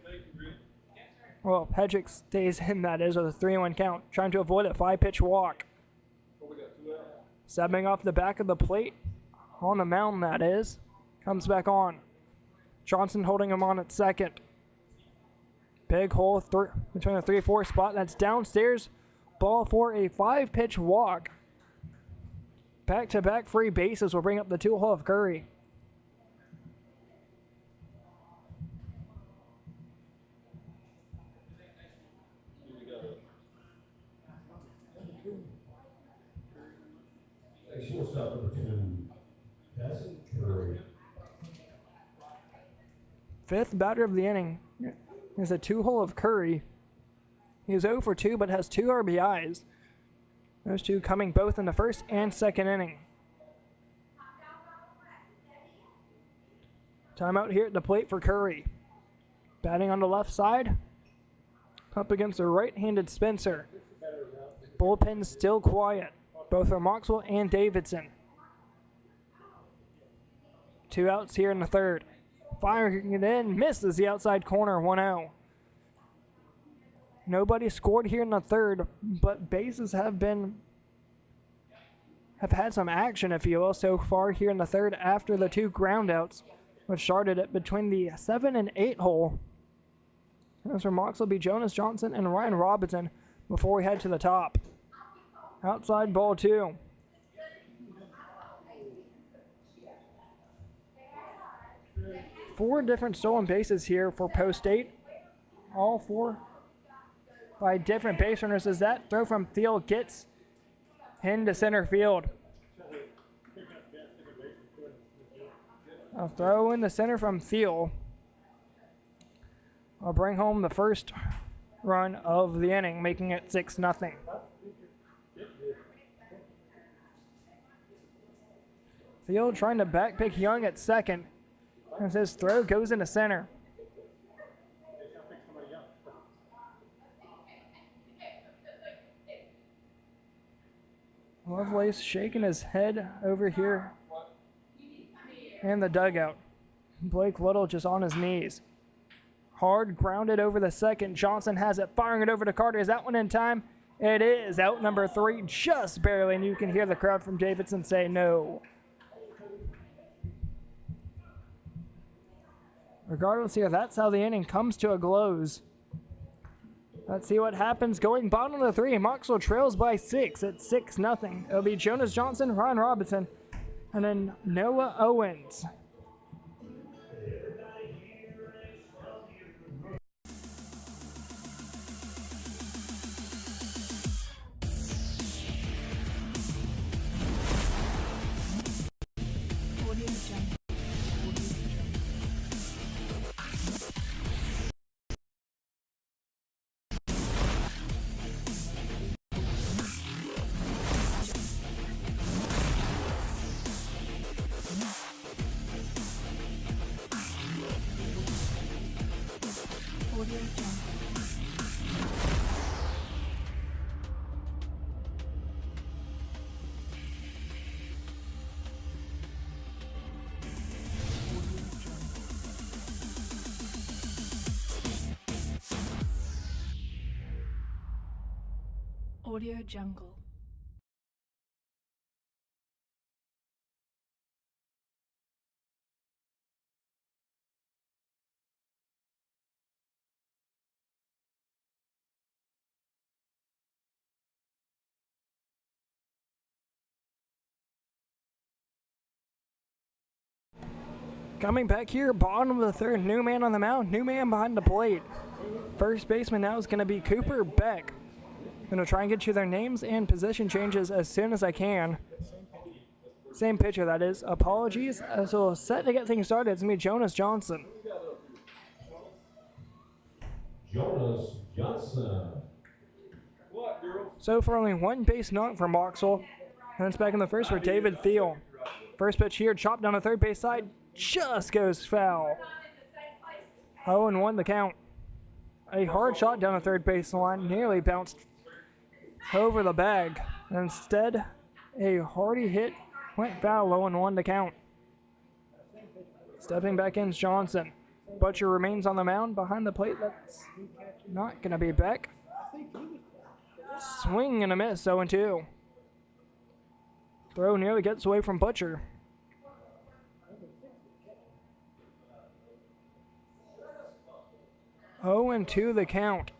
Well, Hedrick stays in, that is, with a 3-1 count, trying to avoid a 5-pitch walk. Stepping off the back of the plate, on the mound, that is, comes back on. Johnson holding him on at second. Big hole between the 3-4 spot. That's downstairs. Ball for a 5-pitch walk. Back-to-back free bases will bring up the 2-hole of Curry. Shortstop number 2, Cassie Curry. Fifth batter of the inning is a 2-hole of Curry. He's 0 for 2 but has 2 RBIs. Those two coming both in the first and second inning. Timeout here at the plate for Curry. Batting on the left side. Up against the right-handed Spencer. Bullpen still quiet. Both are Mocksville and Davidson. 2 outs here in the third. Firing it in, misses the outside corner, 1-0. Nobody scored here in the third, but bases have had some action, if you will, so far here in the third after the 2 groundouts, which started it between the 7 and 8 hole. Those for Mocksville be Jonas Johnson and Ryan Robinson before we head to the top. Outside ball 2. Four different stolen bases here for post 8. All 4 by different base runners as that throw from Thiel gets into center field. A throw in the center from Thiel. I'll bring home the first run of the inning, making it 6-0. Thiel trying to backpick Young at second as his throw goes into center. Lovelace shaking his head over here in the dugout. Blake Little just on his knees. Hard grounded over the second. Johnson has it, firing it over to Carter. Is that one in time? It is. Out number 3, just barely, and you can hear the crowd from Davidson say no. Regardless here, that's how the inning comes to a close. Let's see what happens going bottom of the 3. Mocksville trails by 6 at 6-0. It'll be Jonas Johnson, Ryan Robinson, and then Noah Owens. Audio Jungle. Coming back here, bottom of the 3rd, new man on the mound, new man behind the plate. First baseman now is going to be Cooper Beck. I'm going to try and get you their names and position changes as soon as I can. Same pitcher, that is. Apologies. So set to get things started. It's going to be Jonas Johnson. Jonas Johnson. What, girls? So for only one base knock for Mocksville. And it's back in the first for David Thiel. First pitch here, chopped down the third base side. Just goes foul. 0-1 the count. A hard shot down the third base line nearly bounced over the bag. Instead, a hearty hit went foul. 0-1 the count. Stepping back in is Johnson. Butcher remains on the mound behind the plate. That's not going to be back. Swing and a miss. 0-2. Throw nearly gets away from Butcher. Oh, and 2 the count.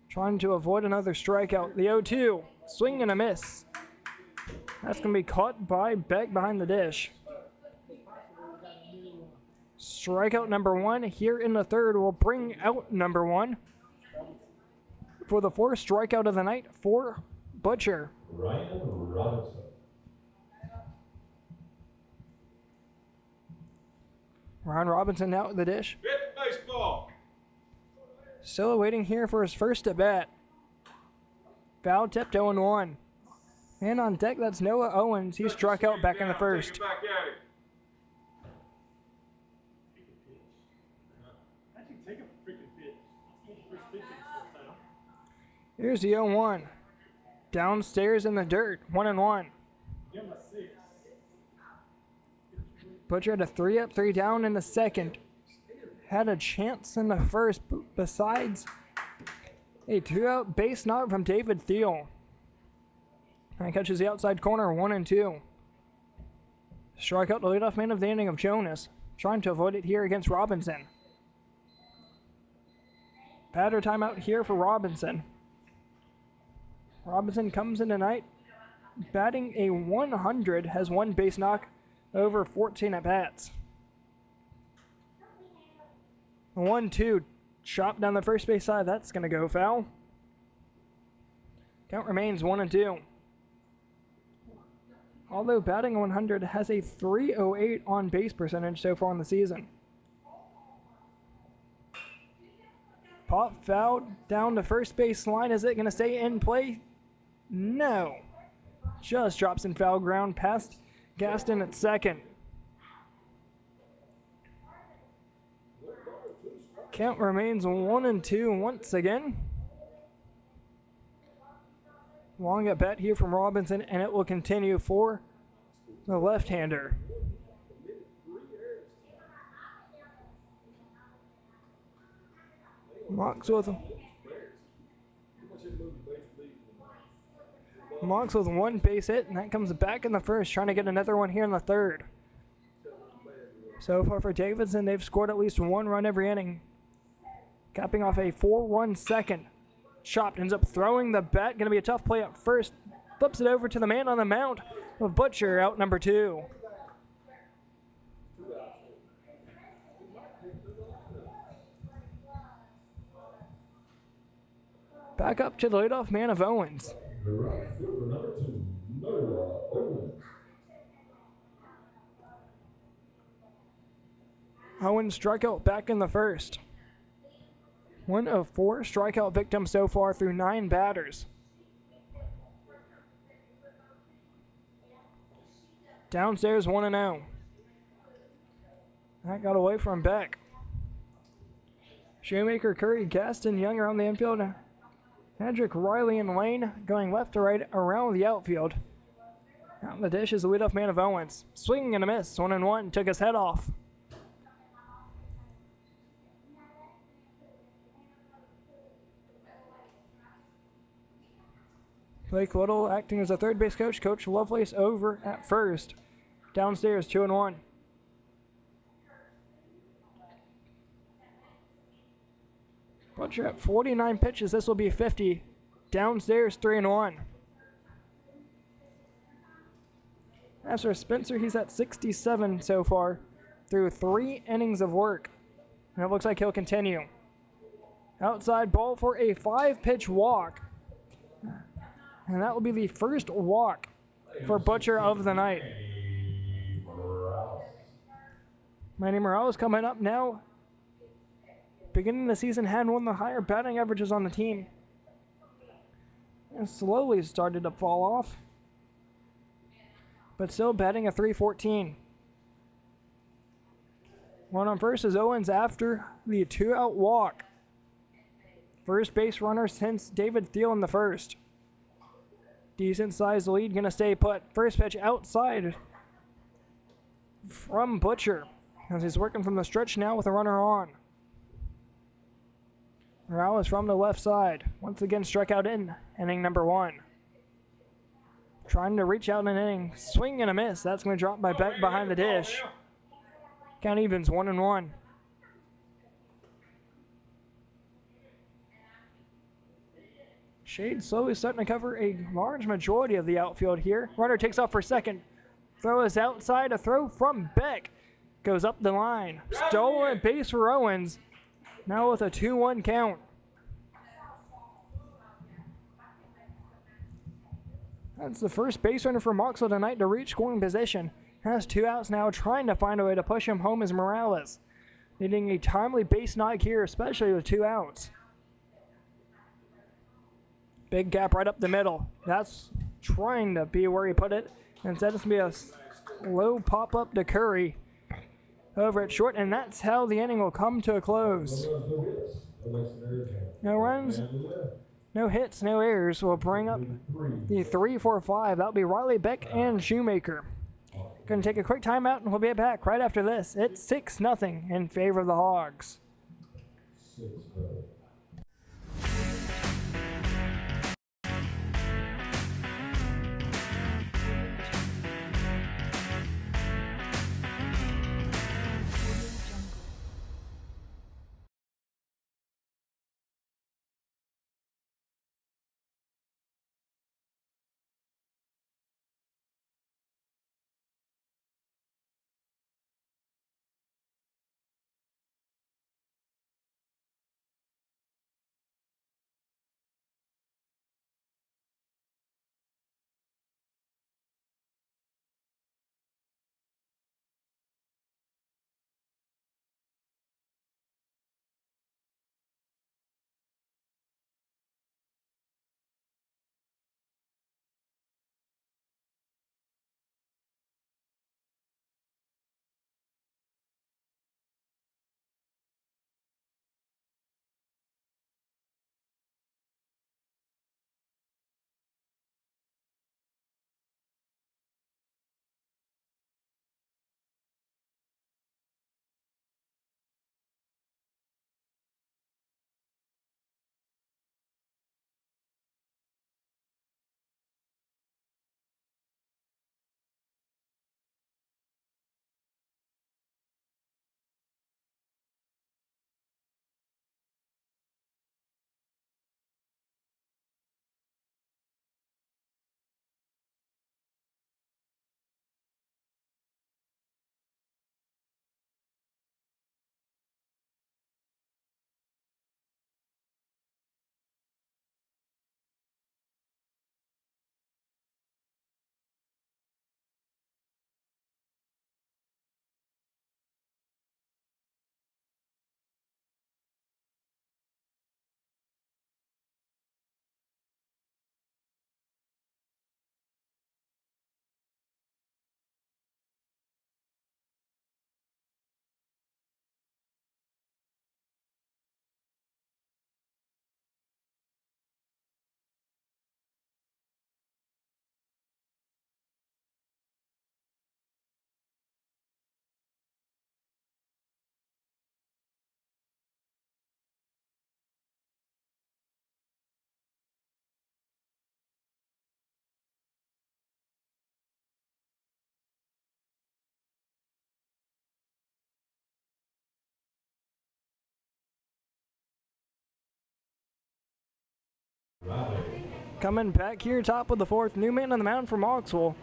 Trying to avoid another strikeout. The 0-2. Swing and a miss. That's going to be caught by Beck behind the dish. Strikeout number 1 here in the third will bring out number 1 for the 4th strikeout of the night for Butcher. Ryan Robinson. Ryan Robinson out at the dish. Hit the baseball. Still waiting here for his first at bat. Foul tipped 0-1. And on deck, that's Noah Owens. He struck out back in the first. Take it back at him. Take a freaking pitch. First pitch is foul. Here's the 0-1. Downstairs in the dirt, 1-1. Give him a 6. Butcher had a 3 up, 3 down in the second. Had a chance in the first, besides a 2-out base knock from David Thiel. And catches the outside corner, 1-2. Strikeout the leadoff man of the inning of Jonas. Trying to avoid it here against Robinson. Batter timeout here for Robinson. Robinson comes in tonight batting a 100, has 1 base knock over 14 at bats. 1-2, chop down the first base side. That's going to go foul. Count remains 1-2. Although batting 100, has a 308 on base percentage so far in the season. Pop foul down the first base line. Is it going to stay in play? No. Just drops in foul ground past Gaston at second. Count remains 1-2 once again. Long at bat here from Robinson, and it will continue for the left-hander. Mox with 1 base hit, and that comes back in the first, trying to get another one here in the third. So far for Davidson, they've scored at least 1 run every inning, capping off a 4-run second. Chopped ends up throwing the bat. Going to be a tough play at first. Flips it over to the man on the mound of Butcher, out number 2. Back up to the leadoff man of Owens. Right fielder number 2, Noah Owens. Owens struck out back in the first. 1 of 4 strikeout victims so far through 9 batters. Downstairs 1-0. That got away from Beck. Shoemaker, Curry, Gaston, Young around the infield. Hedrick, Riley, and Lane going left to right around the outfield. Out in the dish is the leadoff man of Owens. Swing and a miss. 1-1. Took his head off. Blake Little acting as a third base coach. Coach Lovelace over at first. Downstairs 2-1. Butcher at 49 pitches. This will be 50. Downstairs 3-1. As for Spencer, he's at 67 so far through 3 innings of work. And it looks like he'll continue. Outside ball for a 5-pitch walk. And that will be the first walk for Butcher of the night. Manny Morales coming up now. Beginning the season had one of the higher batting averages on the team. And slowly started to fall off. But still batting a .314. One on first is Owens after the 2-out walk. First base runner since David Thiel in the first. Decent sized lead, gonna stay put. First pitch outside from Butcher as he's working from the stretch now with a runner on. Morales from the left side. Once again struck out in inning number 1. Trying to reach out in an inning. Swing and a miss. That's going to drop by Beck behind the dish. Count evens 1-1. Shade slowly starting to cover a large majority of the outfield here. Runner takes off for second. Throw is outside. A throw from Beck. Goes up the line. Stolen base for Owens. Now with a 2-1 count. That's the first base runner for Mocksville tonight to reach scoring position. Has 2 outs now, trying to find a way to push him home is Morales. Needing a timely base knock here, especially with 2 outs. Big gap right up the middle. That's trying to be where he put it. Instead, it's going to be a low pop-up to Curry over at short, and that's how the inning will come to a close. No runs, no hits, no errors will bring up the 3-4-5. That'll be Riley, Beck, and Shoemaker. Going to take a quick timeout, and we'll be back right after this. It's 6-0 in favor of the Hawgs. Coming back here, top of the 4th, new man on the mound for Mocksville.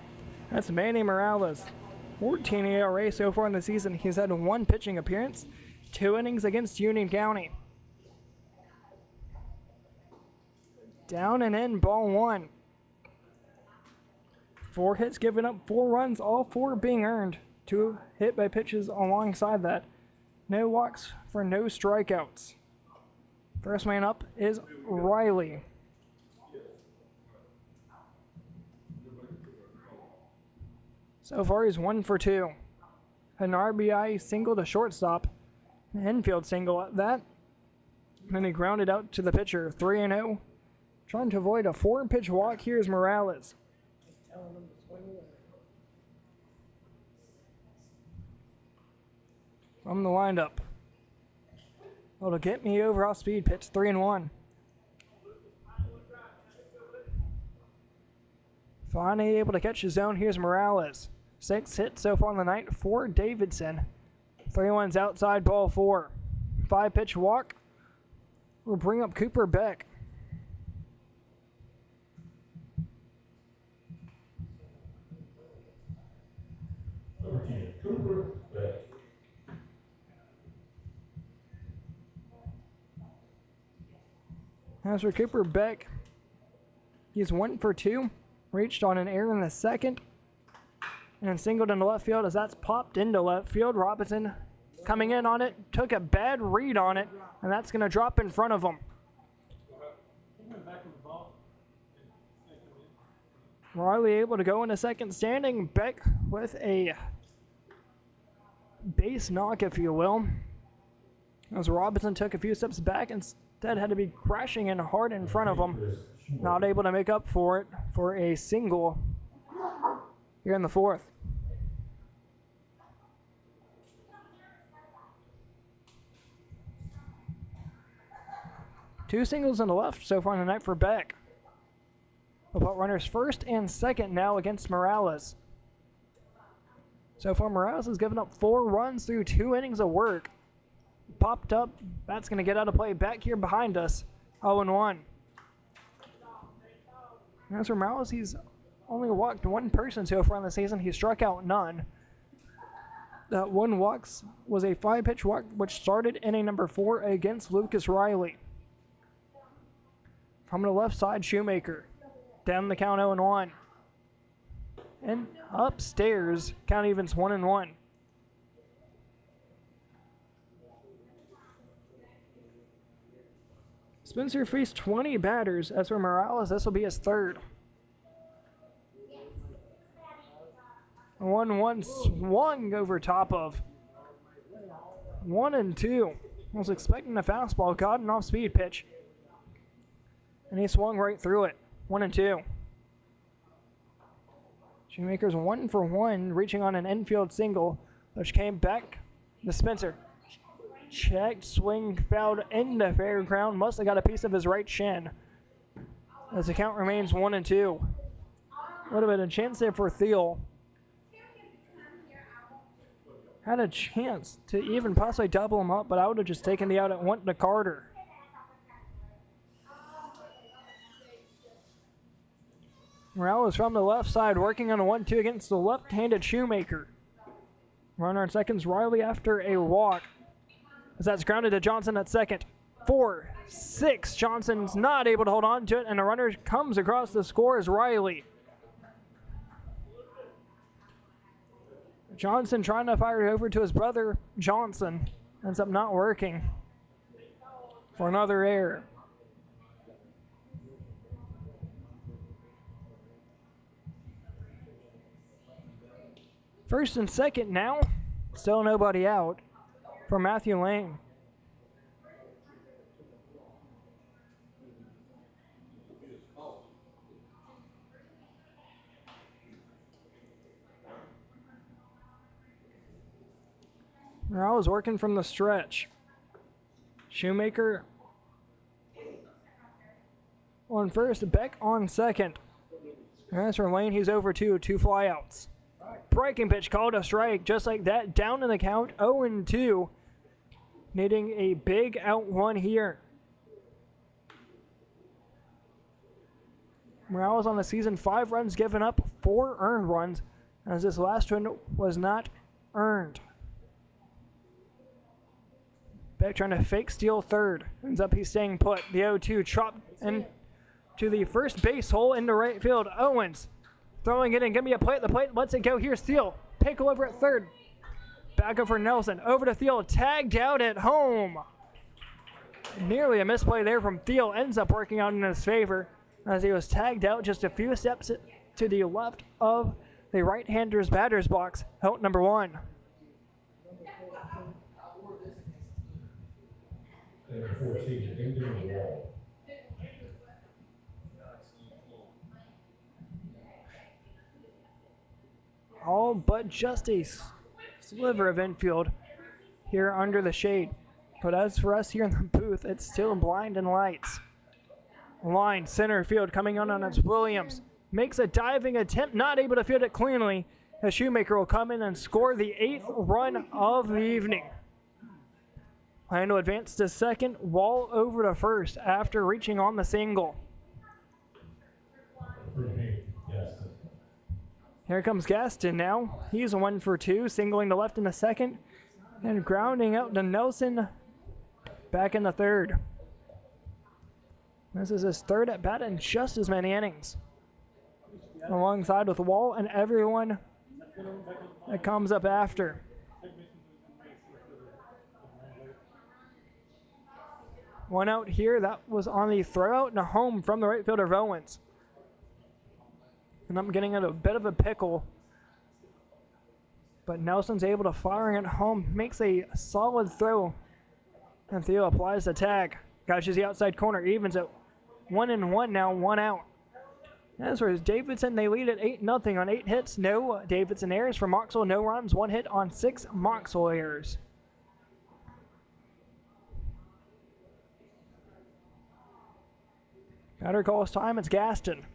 That's Manny Morales. 14 ERA so far in the season. He's had 1 pitching appearance, 2 innings against Union County. Down and in, ball 1. 4 hits, giving up 4 runs, all 4 being earned. 2 hit by pitches alongside that. No walks for no strikeouts. First man up is Riley. So far he's 1 for 2. An RBI single to shortstop. An infield single at that. And then he grounded out to the pitcher. 3-0. Trying to avoid a 4-pitch walk. Here's Morales. From the windup. Oh, to get me over off speed pitch. 3-1. Finally able to catch his zone. Here's Morales. 6 hits so far on the night for Davidson. 3-1's outside, ball 4. 5-pitch walk. We'll bring up Cooper Beck. Number 10, Cooper Beck. As for Cooper Beck, he's 1 for 2. Reached on an error in the second. And singled into left field as that's popped into left field. Robinson coming in on it, took a bad read on it, and that's going to drop in front of him. Riley able to go into second standing. Beck with a base knock, if you will. As Robinson took a few steps back, instead had to be crashing in hard in front of him. Not able to make up for it for a single here in the 4th. Two singles on the left so far in the night for Beck. About runners first and second now against Morales. So far, Morales has given up 4 runs through 2 innings of work. Popped up. That's going to get out of play back here behind us. 0-1. As for Morales, he's only walked 1 person so far in the season. He struck out none. That 1 walk was a 5-pitch walk, which started inning number 4 against Lucas Riley. From the left side, Shoemaker. Down the count 0-1. And upstairs, count evens 1-1. Spencer faced 20 batters. As for Morales, this will be his 3rd. 1-1 swung over top of. 1-2. I was expecting a fastball, got an off-speed pitch. And he swung right through it. 1-2. Shoemaker's 1 for 1, reaching on an infield single, which came back to Spencer. Checked, swing, fouled into fair ground. Must have got a piece of his right shin. As the count remains 1-2. Would have been a chance there for Thiel. Had a chance to even possibly double him up, but I would have just taken the out at 1 to Carter. Morales from the left side, working on a 1-2 against the left-handed Shoemaker. Runner on second's Riley after a walk. As that's grounded to Johnson at second. 4, 6. Johnson's not able to hold on to it, and the runner comes across the score as Riley. Johnson trying to fire it over to his brother, Johnson. Ends up not working for another error. First and second now. Still nobody out for Matthew Lane. Morales working from the stretch. Shoemaker on first, Beck on second. As for Lane, he's over 2 flyouts. Breaking pitch called a strike, just like that, down in the count, 0-2. Needing a big out 1 here. Morales on the season, 5 runs given up, 4 earned runs, as this last one was not earned. Beck trying to fake steal third. Ends up he's staying put. The 0-2 chopped into the first base hole into right field. Owens throwing it in. Going to be a play at the plate. Lets it go. Here's Steele. pickle over at third. Back over Nelson. Over to Thiel. Tagged out at home. Nearly a misplay there from Thiel. Ends up working out in his favor as he was tagged out just a few steps to the left of the right-hander's batter's box. Out number 1. Number 14, Indian Wall. All but just a sliver of infield here under the shade. But as for us here in the booth, it's still blind and lights. Line center field coming on its Williams. Makes a diving attempt, not able to field it cleanly. A Shoemaker will come in and score the 8th run of the evening. Mando advanced to second, Wall over to first after reaching on the single. Here comes Gaston now. He's 1 for 2, singling to left in the second and grounding out to Nelson back in the third. This is his third at bat in just as many innings. Alongside with Wall and everyone that comes up after. One out here, that was on the throw out and a home from the right fielder Owens. And I'm getting in a bit of a pickle. But Nelson's able to fire it home, makes a solid throw. And Theo applies the tag. Gotches the outside corner, evens it 1-1 now, 1 out. As for Davidson, they lead at 8-0 on 8 hits, no Davidson errors for Mocksville, no runs, 1 hit on 6 Mocksville errors. Batter calls time, it's Gaston.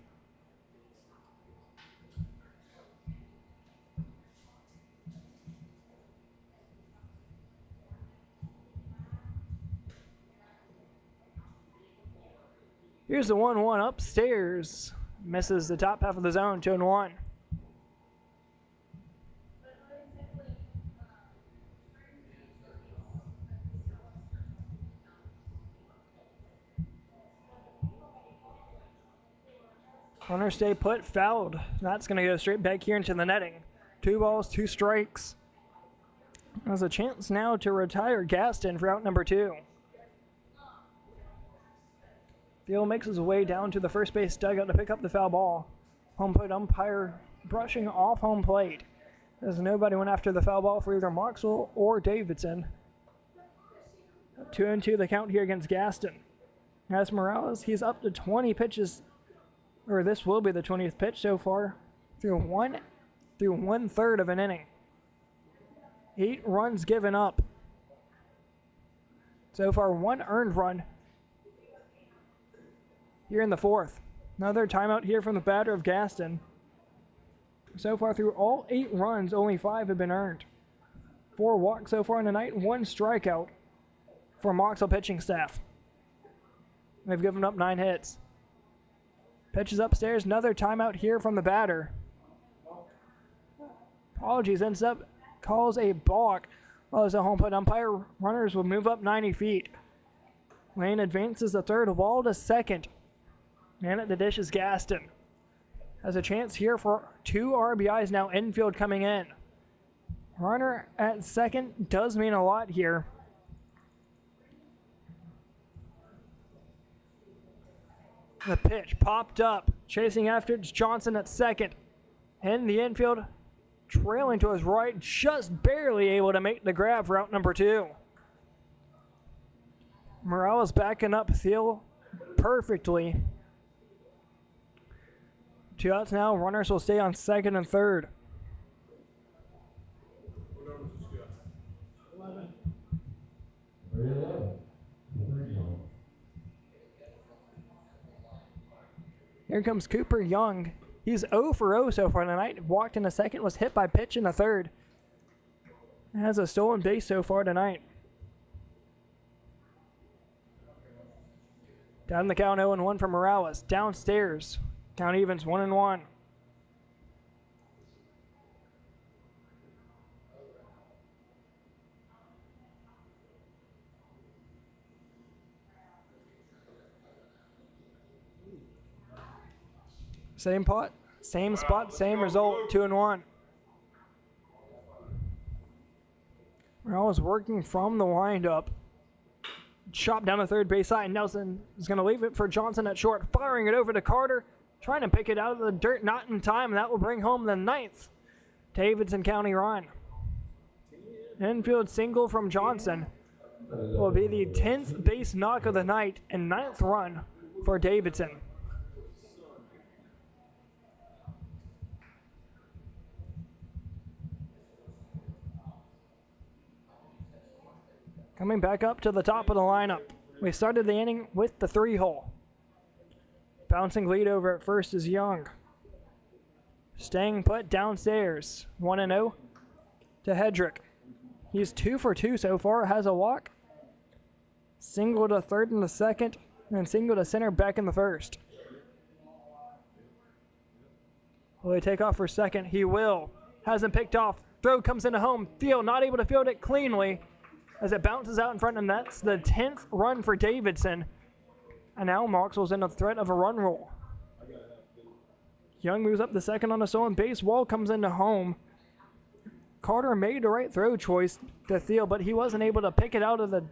Here's the 1-1 upstairs. Misses the top half of the zone, 2-1. Runner stay put, fouled. That's going to go straight back here into the netting. 2 balls, 2 strikes. There's a chance now to retire Gaston for out number 2. Theo makes his way down to the first base dugout to pick up the foul ball. Home plate umpire brushing off home plate. As nobody went after the foul ball for either Mocksville or Davidson. 2-2 the count here against Gaston. As Morales, he's up to 20 pitches, or this will be the 20th pitch so far, through 1/3 of an inning. 8 runs given up. So far, 1 earned run here in the 4th. Another timeout here from the batter of Gaston. So far through all 8 runs, only 5 have been earned. 4 walks so far in the night, 1 strikeout for Mocksville pitching staff. They've given up 9 hits. Pitches upstairs, another timeout here from the batter. Apologies, ends up, calls a balk. Well, as a home plate umpire, runners will move up 90 feet. Lane advances the third, Wall to second. Man at the dish is Gaston. Has a chance here for 2 RBIs now, infield coming in. Runner at second does mean a lot here. The pitch popped up. Chasing after it's Johnson at second. In the infield, trailing to his right, just barely able to make the grab for out number 2. Morales backing up Thiel perfectly. 2 outs now. Runners will stay on second and third. Here comes Cooper Young. He's 0 for 0 so far tonight. Walked in the second, was hit by pitch in the third. Has a stolen base so far tonight. Down the count, 0-1 for Morales. Downstairs, count evens 1-1. Same pot, same spot, same result, 2-1. Miles working from the windup. Chop down the third base side. Nelson is going to leave it for Johnson at short. Firing it over to Carter. Trying to pick it out of the dirt. Not in time. That will bring home the 9th Davidson County run. Infield single from Johnson will be the 10th base knock of the night and 9th run for Davidson. Coming back up to the top of the lineup. We started the inning with the 3-hole. Bouncing lead over at first is Young. Staying put downstairs. 1-0 to Hedrick. He's 2 for 2 so far. Has a walk. Single to third in the second. And single to center back in the first. Will he take off for second? He will. Hasn't picked off. Throw comes into home. Theo not able to field it cleanly as it bounces out in front, and that's the 10th run for Davidson. And now Mocksville's in a threat of a run roll. Young moves up the second on a stolen base. Wall comes into home. Carter made the right throw choice to Theo, but he wasn't able to pick it out of the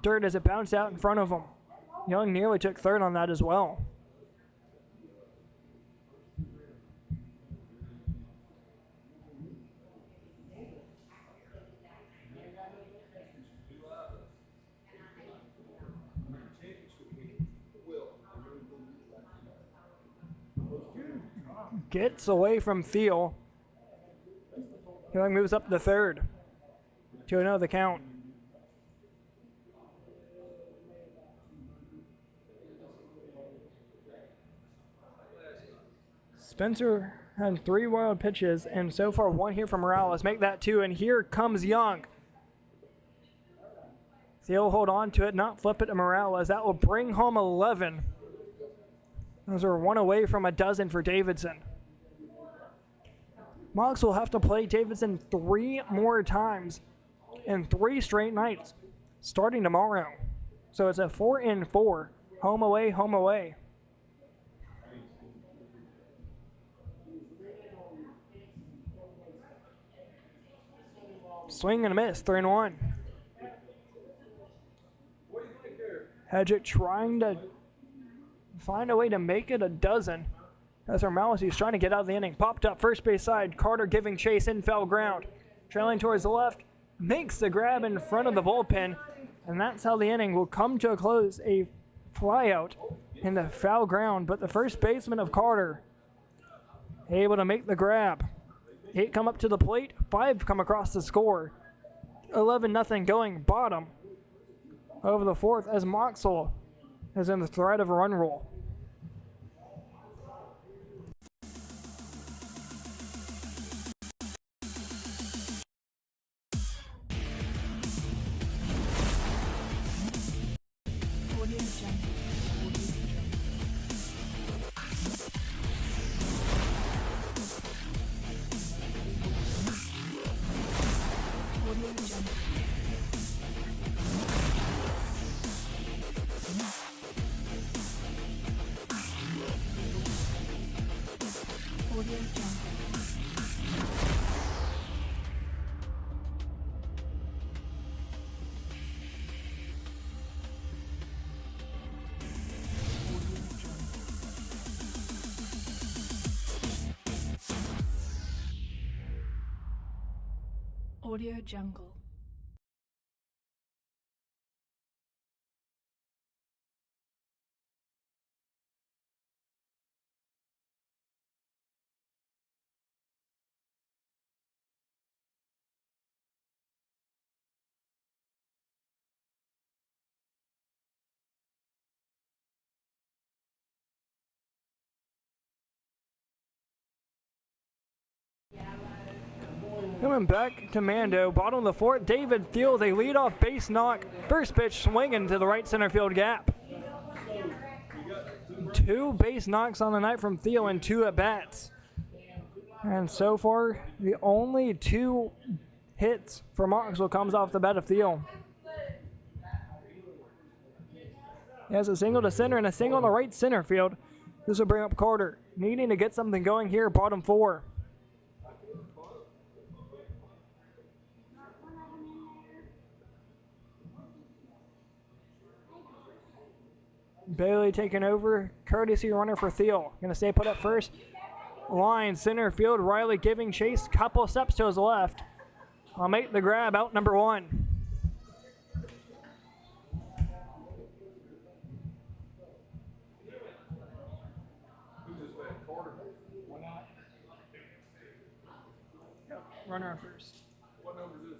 dirt as it bounced out in front of him. Young nearly took third on that as well. Gets away from Theo. Young moves up the third. 2-0 the count. Spencer had 3 wild pitches, and so far 1 here from Morales. Make that 2, and here comes Young. Theo will hold on to it, not flip it to Morales. That will bring home 11. Those are 1 away from a dozen for Davidson. Mox will have to play Davidson 3 more times in 3 straight nights starting tomorrow. So it's a 4-4. Home away, home away. Swing and a miss, 3-1. Hedrick trying to find a way to make it a dozen. As Morales, he's trying to get out of the inning. Popped up first base side. Carter giving chase in foul ground. Trailing towards the left. Makes the grab in front of the bullpen. And that's how the inning will come to a close. A flyout in the foul ground. But the first baseman of Carter able to make the grab. 8 come up to the plate. 5 come across the score. 11-0 going bottom over the 4th as Mocksville is in the threat of a run roll. Audio Jungle. Coming back to Mando, bottom of the 4th, David Thiel, they lead off base knock. First pitch swinging to the right center field gap. 2 base knocks on the night from Thiel and 2 at-bats. And so far, the only 2 hits for Mocksville comes off the bat of Thiel. He has a single to center and a single to right center field. This will bring up Carter, needing to get something going here, bottom 4. Bailey taking over. Courtesy runner for Thiel. Gonna stay put up first. Line, center field. Riley giving chase. Couple steps to his left. I'll make the grab out number 1. Runner on first. What number is this?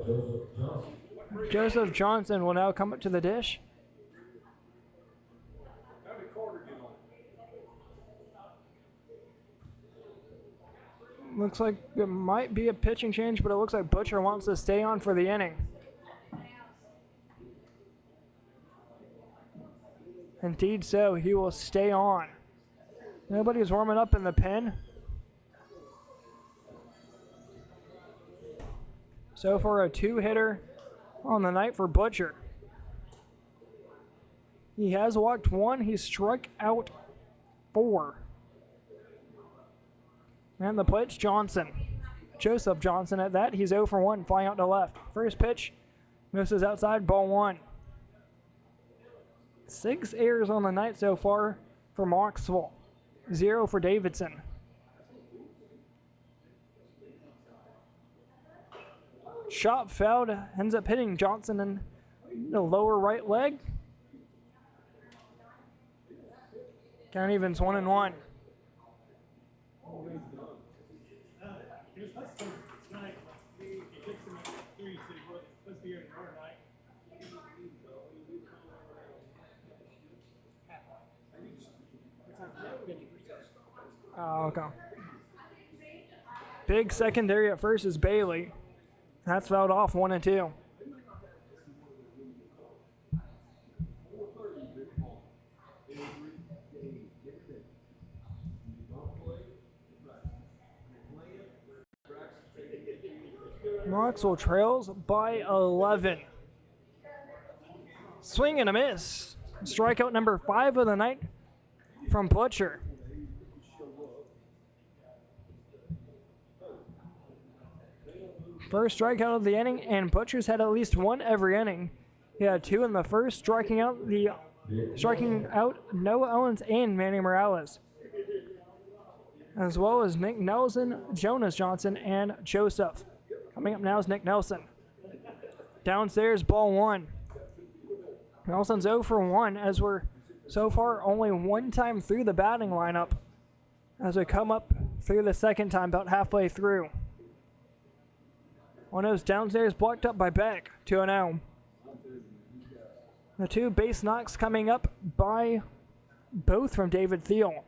Joseph Johnson. Joseph Johnson will now come up to the dish. How did Carter get on? Looks like it might be a pitching change, but it looks like Butcher wants to stay on for the inning. Indeed so, he will stay on. Nobody's warming up in the pen. So far a 2-hitter on the night for Butcher. He has walked 1, he struck out 4. And the pitch, Johnson. Joseph Johnson at that. He's 0 for 1, flying out to left. First pitch, misses outside, ball 1. 6 errors on the night so far for Mocksville. 0 for Davidson. Shot fouled, ends up hitting Johnson in the lower right leg. Count evens 1-1. He was supposed to tonight, but he texted me at 3, he said, well, it's supposed to be here tomorrow night. Oh, okay. Big secondary at first is Bailey. That's fouled off 1-2. Mocksville trails by 11. Swing and a miss. Strikeout number 5 of the night from Butcher. First strikeout of the inning, and Butcher's had at least 1 every inning. He had 2 in the first, striking out Noah Owens and Manny Morales, as well as Nick Nelson, Jonas Johnson, and Joseph. Coming up now is Nick Nelson. Downstairs, ball 1. Nelson's 0 for 1 as we're so far only 1 time through the batting lineup as we come up through the second time about halfway through. One of those downstairs blocked up by Beck, 2-0. The 2 base knocks coming up by both from David Thiel.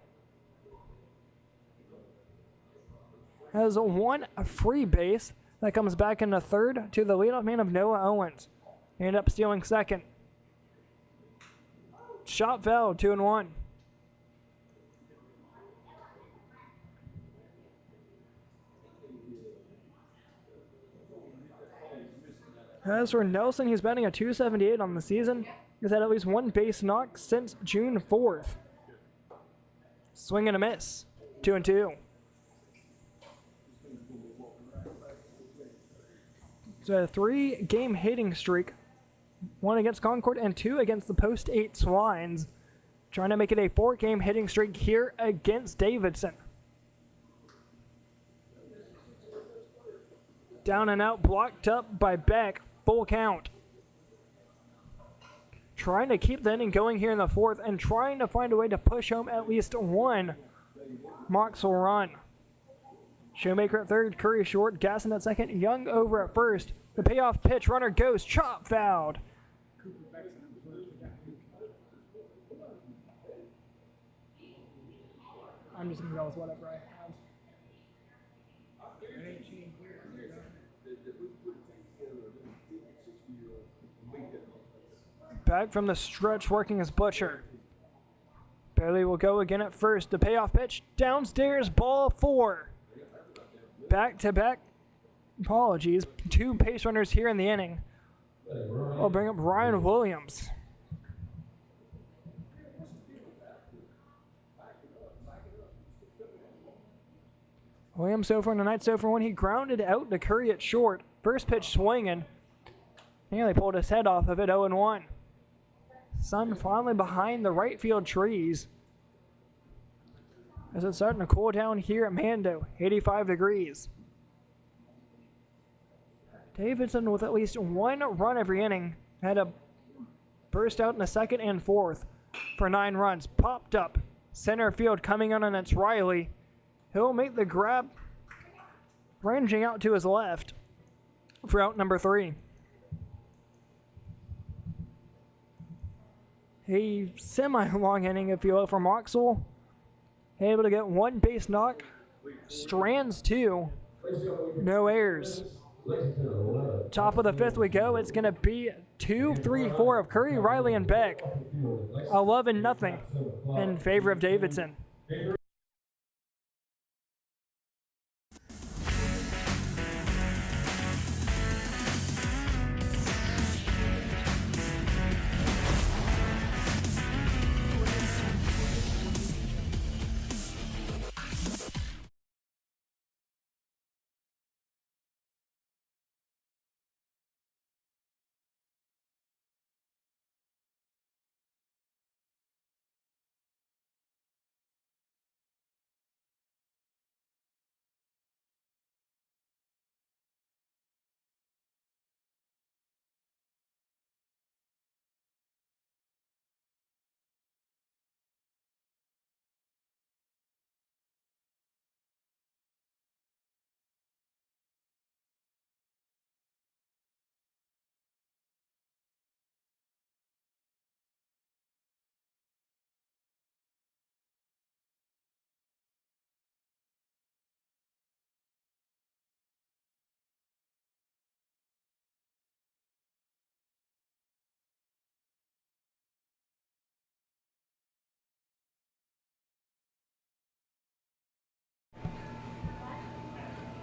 Has 1 free base that comes back in the third to the leadoff man of Noah Owens. He ended up stealing second. Shot foul, 2-1. As for Nelson, he's batting a .278 on the season. He's had at least 1 base knock since June 4th. Swing and a miss, 2-2. So a 3-game hitting streak. 1 against Concord and 2 against the Post 8 Swines. Trying to make it a 4-game hitting streak here against Davidson. Down and out, blocked up by Beck. Full count. Trying to keep the inning going here in the 4th and trying to find a way to push home at least 1 Mocksville run. Shoemaker at third, Curry short, Gasson at second, Young over at first. The payoff pitch, runner goes, chop fouled. I'm just going to go with whatever I have. Back from the stretch, working as Butcher. Bailey will go again at first. The payoff pitch, downstairs, ball 4. Back-to-back, apologies, 2 base runners here in the inning. I'll bring up Ryan Williams. Williams so far in the night, so far when he grounded out to Curry at short. First pitch swinging. Nearly pulled his head off of it, 0-1. Sun finally behind the right field trees. As it's starting to cool down here at Mando, 85 degrees. Davidson with at least one run every inning had a burst out in the second and fourth for 9 runs. Popped up. Center field coming on, and it's Riley. He'll make the grab, ranging out to his left for out number 3. A semi-long inning, if you will, for Mocksville. Able to get 1 base knock. Strands 2. No errors. Top of the 5th we go. It's going to be 2, 3, 4 of Curry, Riley, and Beck. 11-0 in favor of Davidson.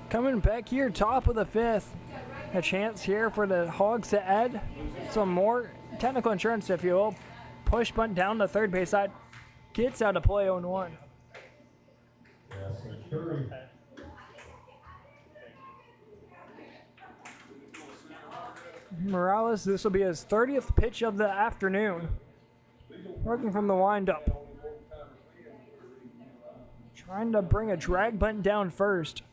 Coming back here, top of the 5th. A chance here for the Hawgs to add some more technical insurance, if you will. Push bunt down the third base side. Gets out of play 0-1. Morales, this will be his 30th pitch of the afternoon. Working from the windup. Trying to bring a drag bunt down first.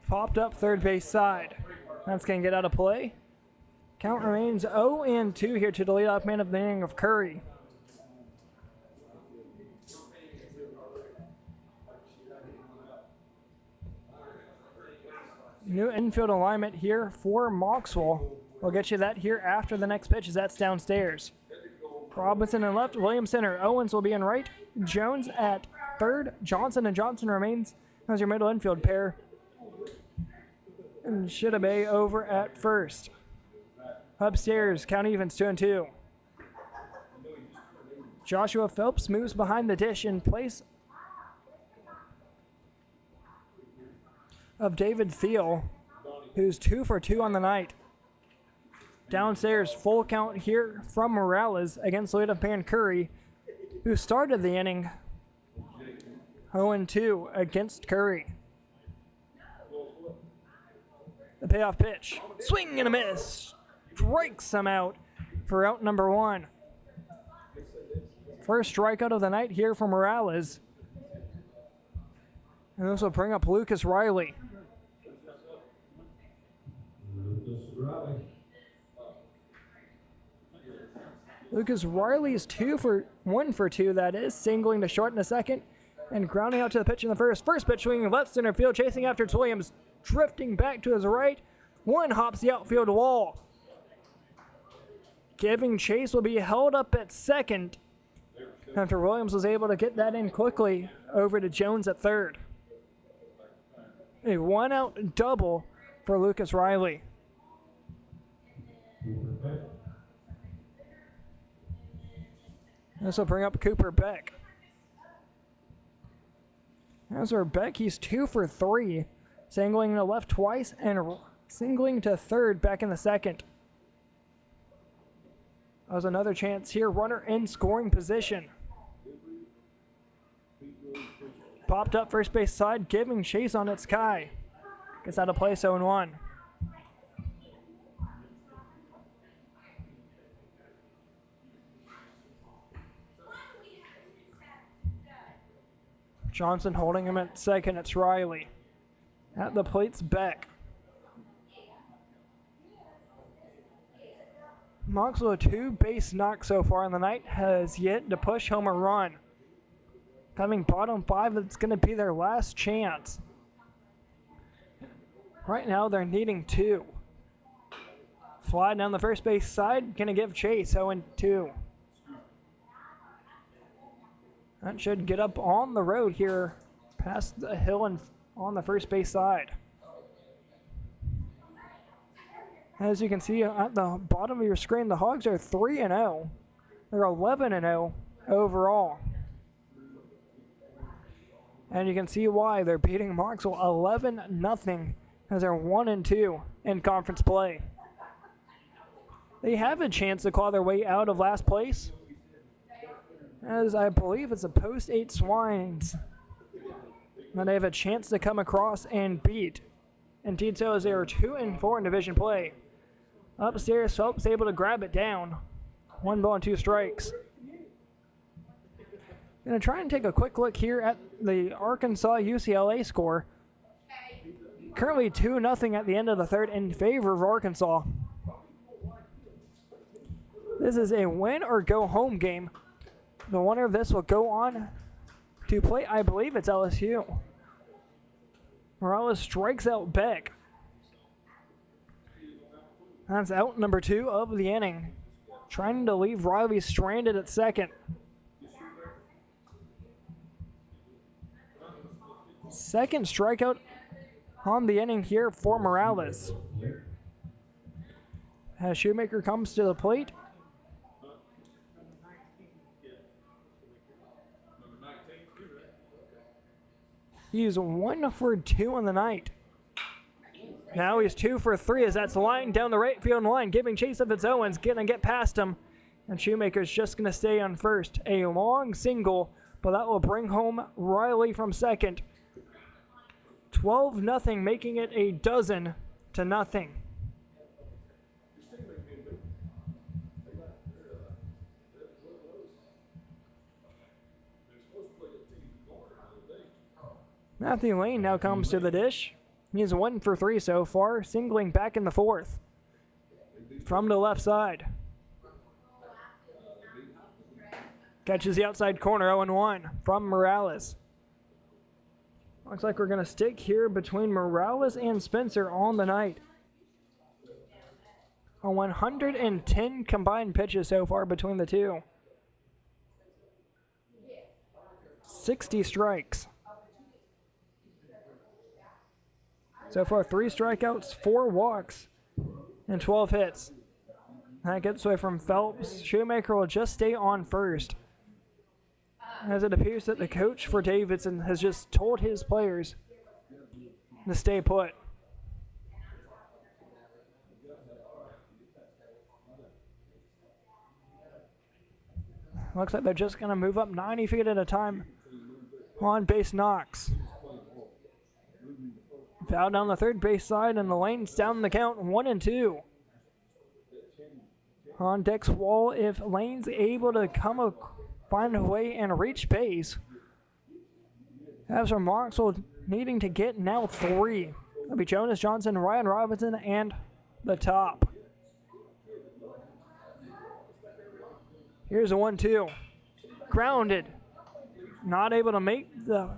Popped up third base side. That's going to get out of play. Count remains 0-2 here to the leadoff man of the inning of Curry. New infield alignment here for Mocksville. We'll get you that here after the next pitch as that's downstairs. Robinson in left, Williams center, Owens will be in right, Jones at third, Johnson and Johnson remains as your middle infield pair. And Shidabe over at first. Upstairs, count evens 2-2. Joshua Phelps moves behind the dish in place of David Thiel, who's 2 for 2 on the night. Downstairs, full count here from Morales against leadoff man Curry, who started the inning 0-2 against Curry. The payoff pitch, swing and a miss, strikes him out for out number 1. First strikeout of the night here for Morales. And this will bring up Lucas Riley. Lucas Riley is 1 for 2, that is, singling to short in the second and grounding out to the pitch in the first. First pitch swinging left center field, chasing after it's Williams, drifting back to his right. One hops the outfield wall. Giving chase will be held up at second after Williams was able to get that in quickly over to Jones at third. A 1-out double for Lucas Riley. This will bring up Cooper Beck. As for Beck, he's 2 for 3, singling to left twice and singling to third back in the second. That was another chance here. Runner in scoring position. Popped up first base side, giving chase on its Kai. Gets out of play, 0-1. Johnson holding him at second. It's Riley. At the plate's Beck. Mocksville, 2 base knocks so far in the night, has yet to push home a run. Coming bottom 5, it's going to be their last chance. Right now, they're needing 2. Fly down the first base side, going to give chase, 0-2. That should get up on the road here, past the hill and on the first base side. As you can see at the bottom of your screen, the Hawgs are 3-0. They're 11-0 overall. And you can see why they're beating Mocksville 11-0 as they're 1-2 in conference play. They have a chance to claw their way out of last place, as I believe it's a post-8 Swines that they have a chance to come across and beat. Indeed so, as they are 2-4 in division play. Upstairs, Phelps able to grab it down. 1 ball and 2 strikes. Going to try and take a quick look here at the Arkansas-UCLA score. Currently 2-0 at the end of the third in favor of Arkansas. This is a win or go home game. The winner of this will go on to play, I believe it's LSU. Morales strikes out Beck. That's out number 2 of the inning. Trying to leave Riley stranded at second. Second strikeout on the inning here for Morales. As Shoemaker comes to the plate. He's 1 for 2 on the night. Now he's 2 for 3 as that's line down the right field line, giving chase of its Owens, gonna get past him. And Shoemaker's just gonna stay on first. A long single, but that will bring home Riley from second. 12-0, making it a 12-0. Matthew Lane now comes to the dish. He's 1 for 3 so far, singling back in the fourth. From the left side. Catches the outside corner, 0-1 from Morales. Looks like we're going to stick here between Morales and Spencer on the night. 110 combined pitches so far between the two. 60 strikes. So far, 3 strikeouts, 4 walks, and 12 hits. That gets away from Phelps. Shoemaker will just stay on first, as it appears that the coach for Davidson has just told his players to stay put. Looks like they're just going to move up 90 feet at a time on base knocks. Foul down the third base side, and the Lane's down the count, 1-2. On Deck's wall, if Lane's able to find a way and reach base. As for Mocksville needing to get now 3. That'll be Jonas Johnson, Ryan Robinson, and the top. Here's a 1-2. Grounded. Not able to make the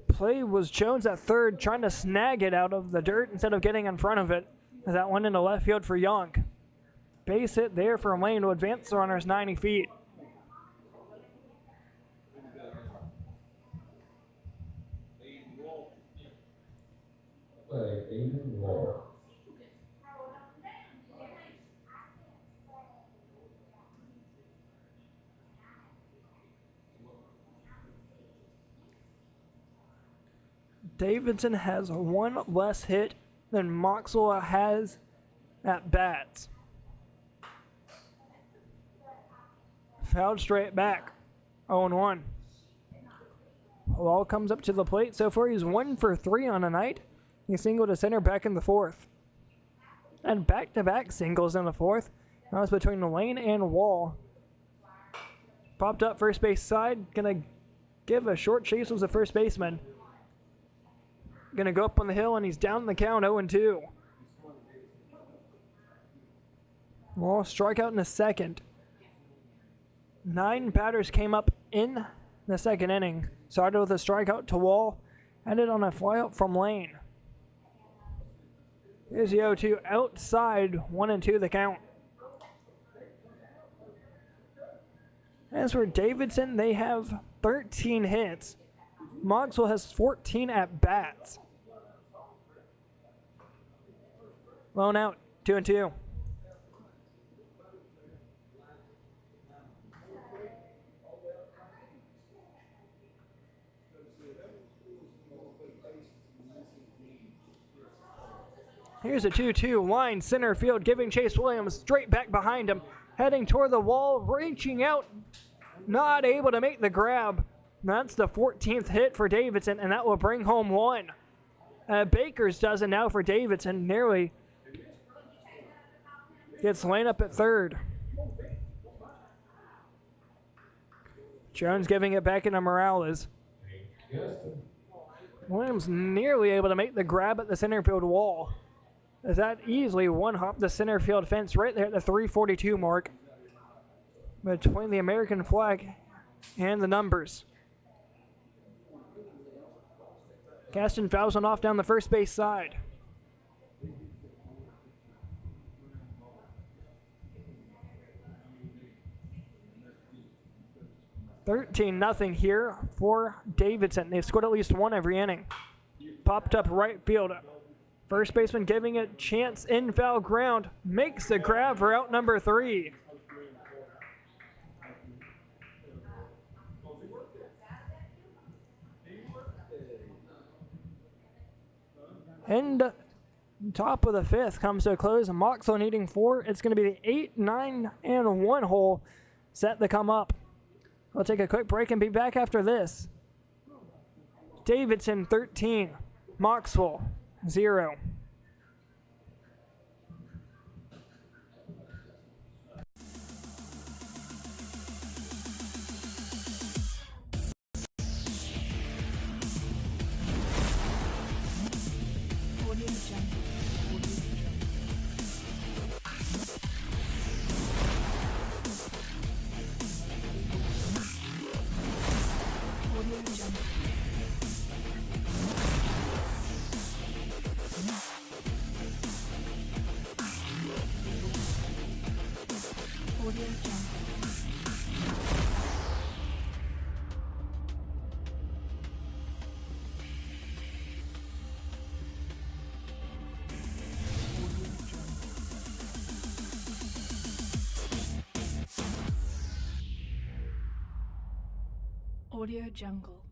play. Was Jones at third, trying to snag it out of the dirt instead of getting in front of it. As that went into left field for Young. Base hit there for Lane to advance the runners 90 feet. Davidson has one less hit than Mocksville has at bats. Fouled straight back. 0-1. Wall comes up to the plate. So far, he's 1 for 3 on the night. He singled to center back in the fourth. And back-to-back singles in the fourth. That was between Lane and Wall. Popped up first base side. Gonna give a short chase with the first baseman. Gonna go up on the hill, and he's down the count 0-2. Wall strikeout in the second. 9 batters came up in the second inning. Started with a strikeout to Wall. Ended on a flyout from Lane. Here's the 0-2 outside, 1-2 the count. As for Davidson, they have 13 hits. Mocksville has 14 at bats. Lone out, 2-2. Here's a 2-2 line center field, giving Chase Williams straight back behind him, heading toward the wall, reaching out, not able to make the grab. That's the 14th hit for Davidson, and that will bring home 1. Bakers does it now for Davidson, nearly gets Lane up at third. Jones giving it back into Morales. Williams nearly able to make the grab at the center field wall. As that easily one-hopped the center field fence right there at the 342 mark between the American flag and the numbers. Gaston fouls one off down the first base side. $13-0 here for Davidson. They've scored at least 1 every inning. Popped up right field. First baseman giving it chance in foul ground. Makes the grab for out number 3. And top of the 5th comes to a close. Mocksville needing 4. It's going to be the 8, 9, and 1 hole set to come up. We'll take a quick break and be back after this. Davidson 13, Mocksville 0. Audio Jungle. Audio Jungle. Audio Jungle. Audio Jungle.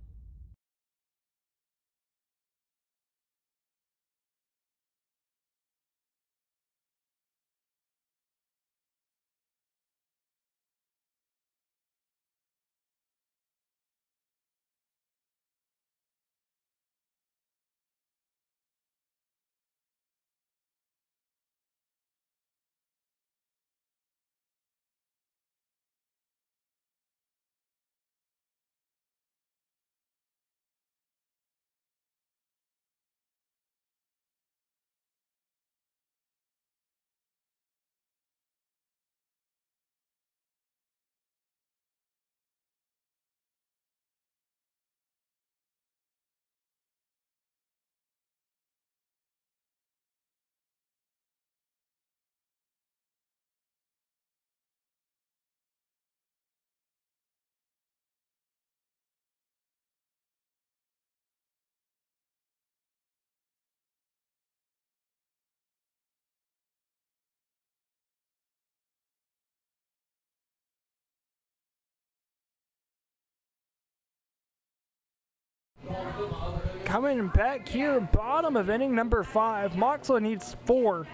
coming back here, bottom of inning number 5. Mocksville needs 4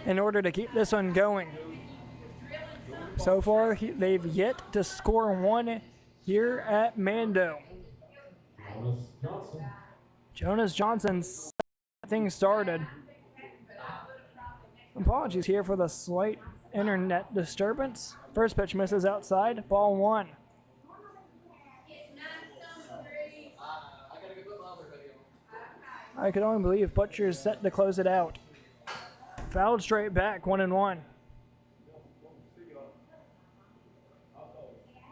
in order to keep this one going. So far, they've yet to score 1 here at Mando. Jonas Johnson's thing started. Apologies here for the slight internet disturbance. First pitch misses outside, ball 1. I could only believe Butcher's set to close it out. Fouled straight back, 1-1.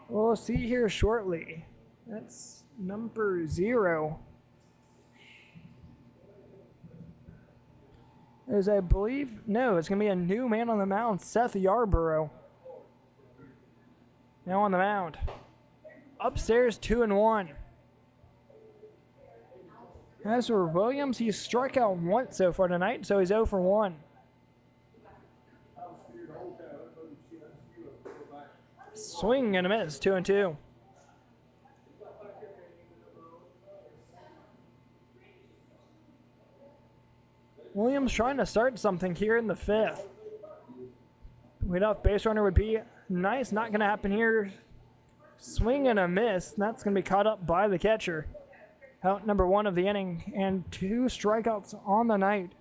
We'll see here shortly. That's number 0. As I believe, no, it's going to be a new man on the mound, Seth Yarborough. Now on the mound. Upstairs, 2-1. As for Williams, he's struck out once so far tonight, so he's 0 for 1. Swing and a miss, 2-2. Williams trying to start something here in the 5th. Leadoff base runner would be nice, not going to happen here. Swing and a miss, and that's going to be caught up by the catcher. Out number 1 of the inning, and 2 strikeouts on the night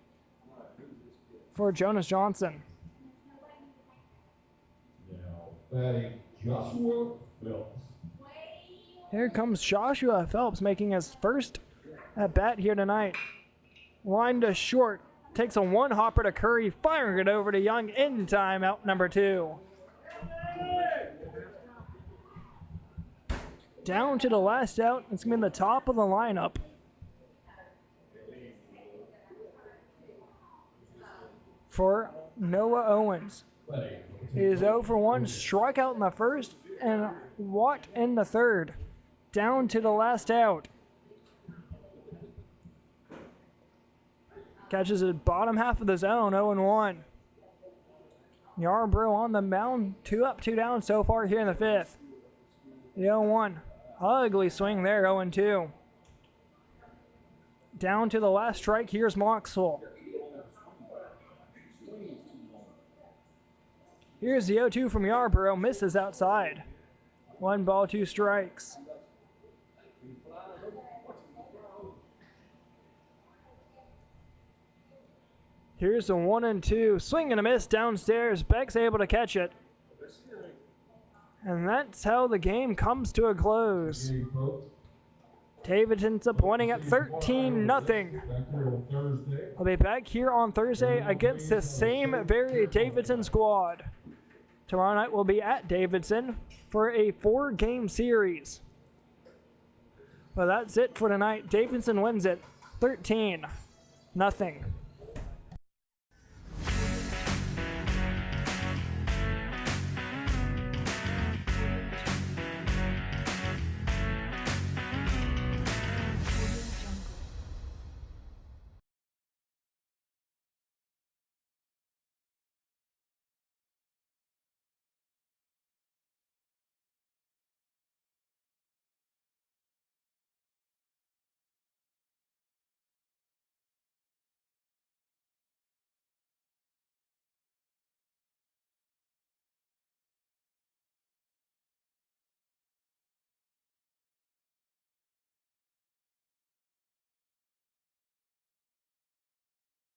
for Jonas Johnson. Now batting Joshua Phelps. Here comes Joshua Phelps making his first at bat here tonight. Line to short, takes a 1-hopper to Curry, firing it over to Young in time, out number 2. Down to the last out, it's going to be in the top of the lineup. For Noah Owens. He is 0 for 1, strikeout in the first and walked in the 3rd. Down to the last out. Catches the bottom half of the zone, 0-1. Yarborough on the mound, 2 up, 2 down so far here in the 5th. The 0-1. Ugly swing there, 0-2. Down to the last strike, here's Mocksville. Here's the 0-2 from Yarborough, misses outside. 1 ball, 2 strikes. Here's the 1-2, swing and a miss downstairs. Beck's able to catch it. And that's how the game comes to a close. Davidson's up winning at 13-0. I'll be back here on Thursday against the same very Davidson squad. Tomorrow night we'll be at Davidson for a 4-game series. But that's it for tonight. Davidson wins it 13-0.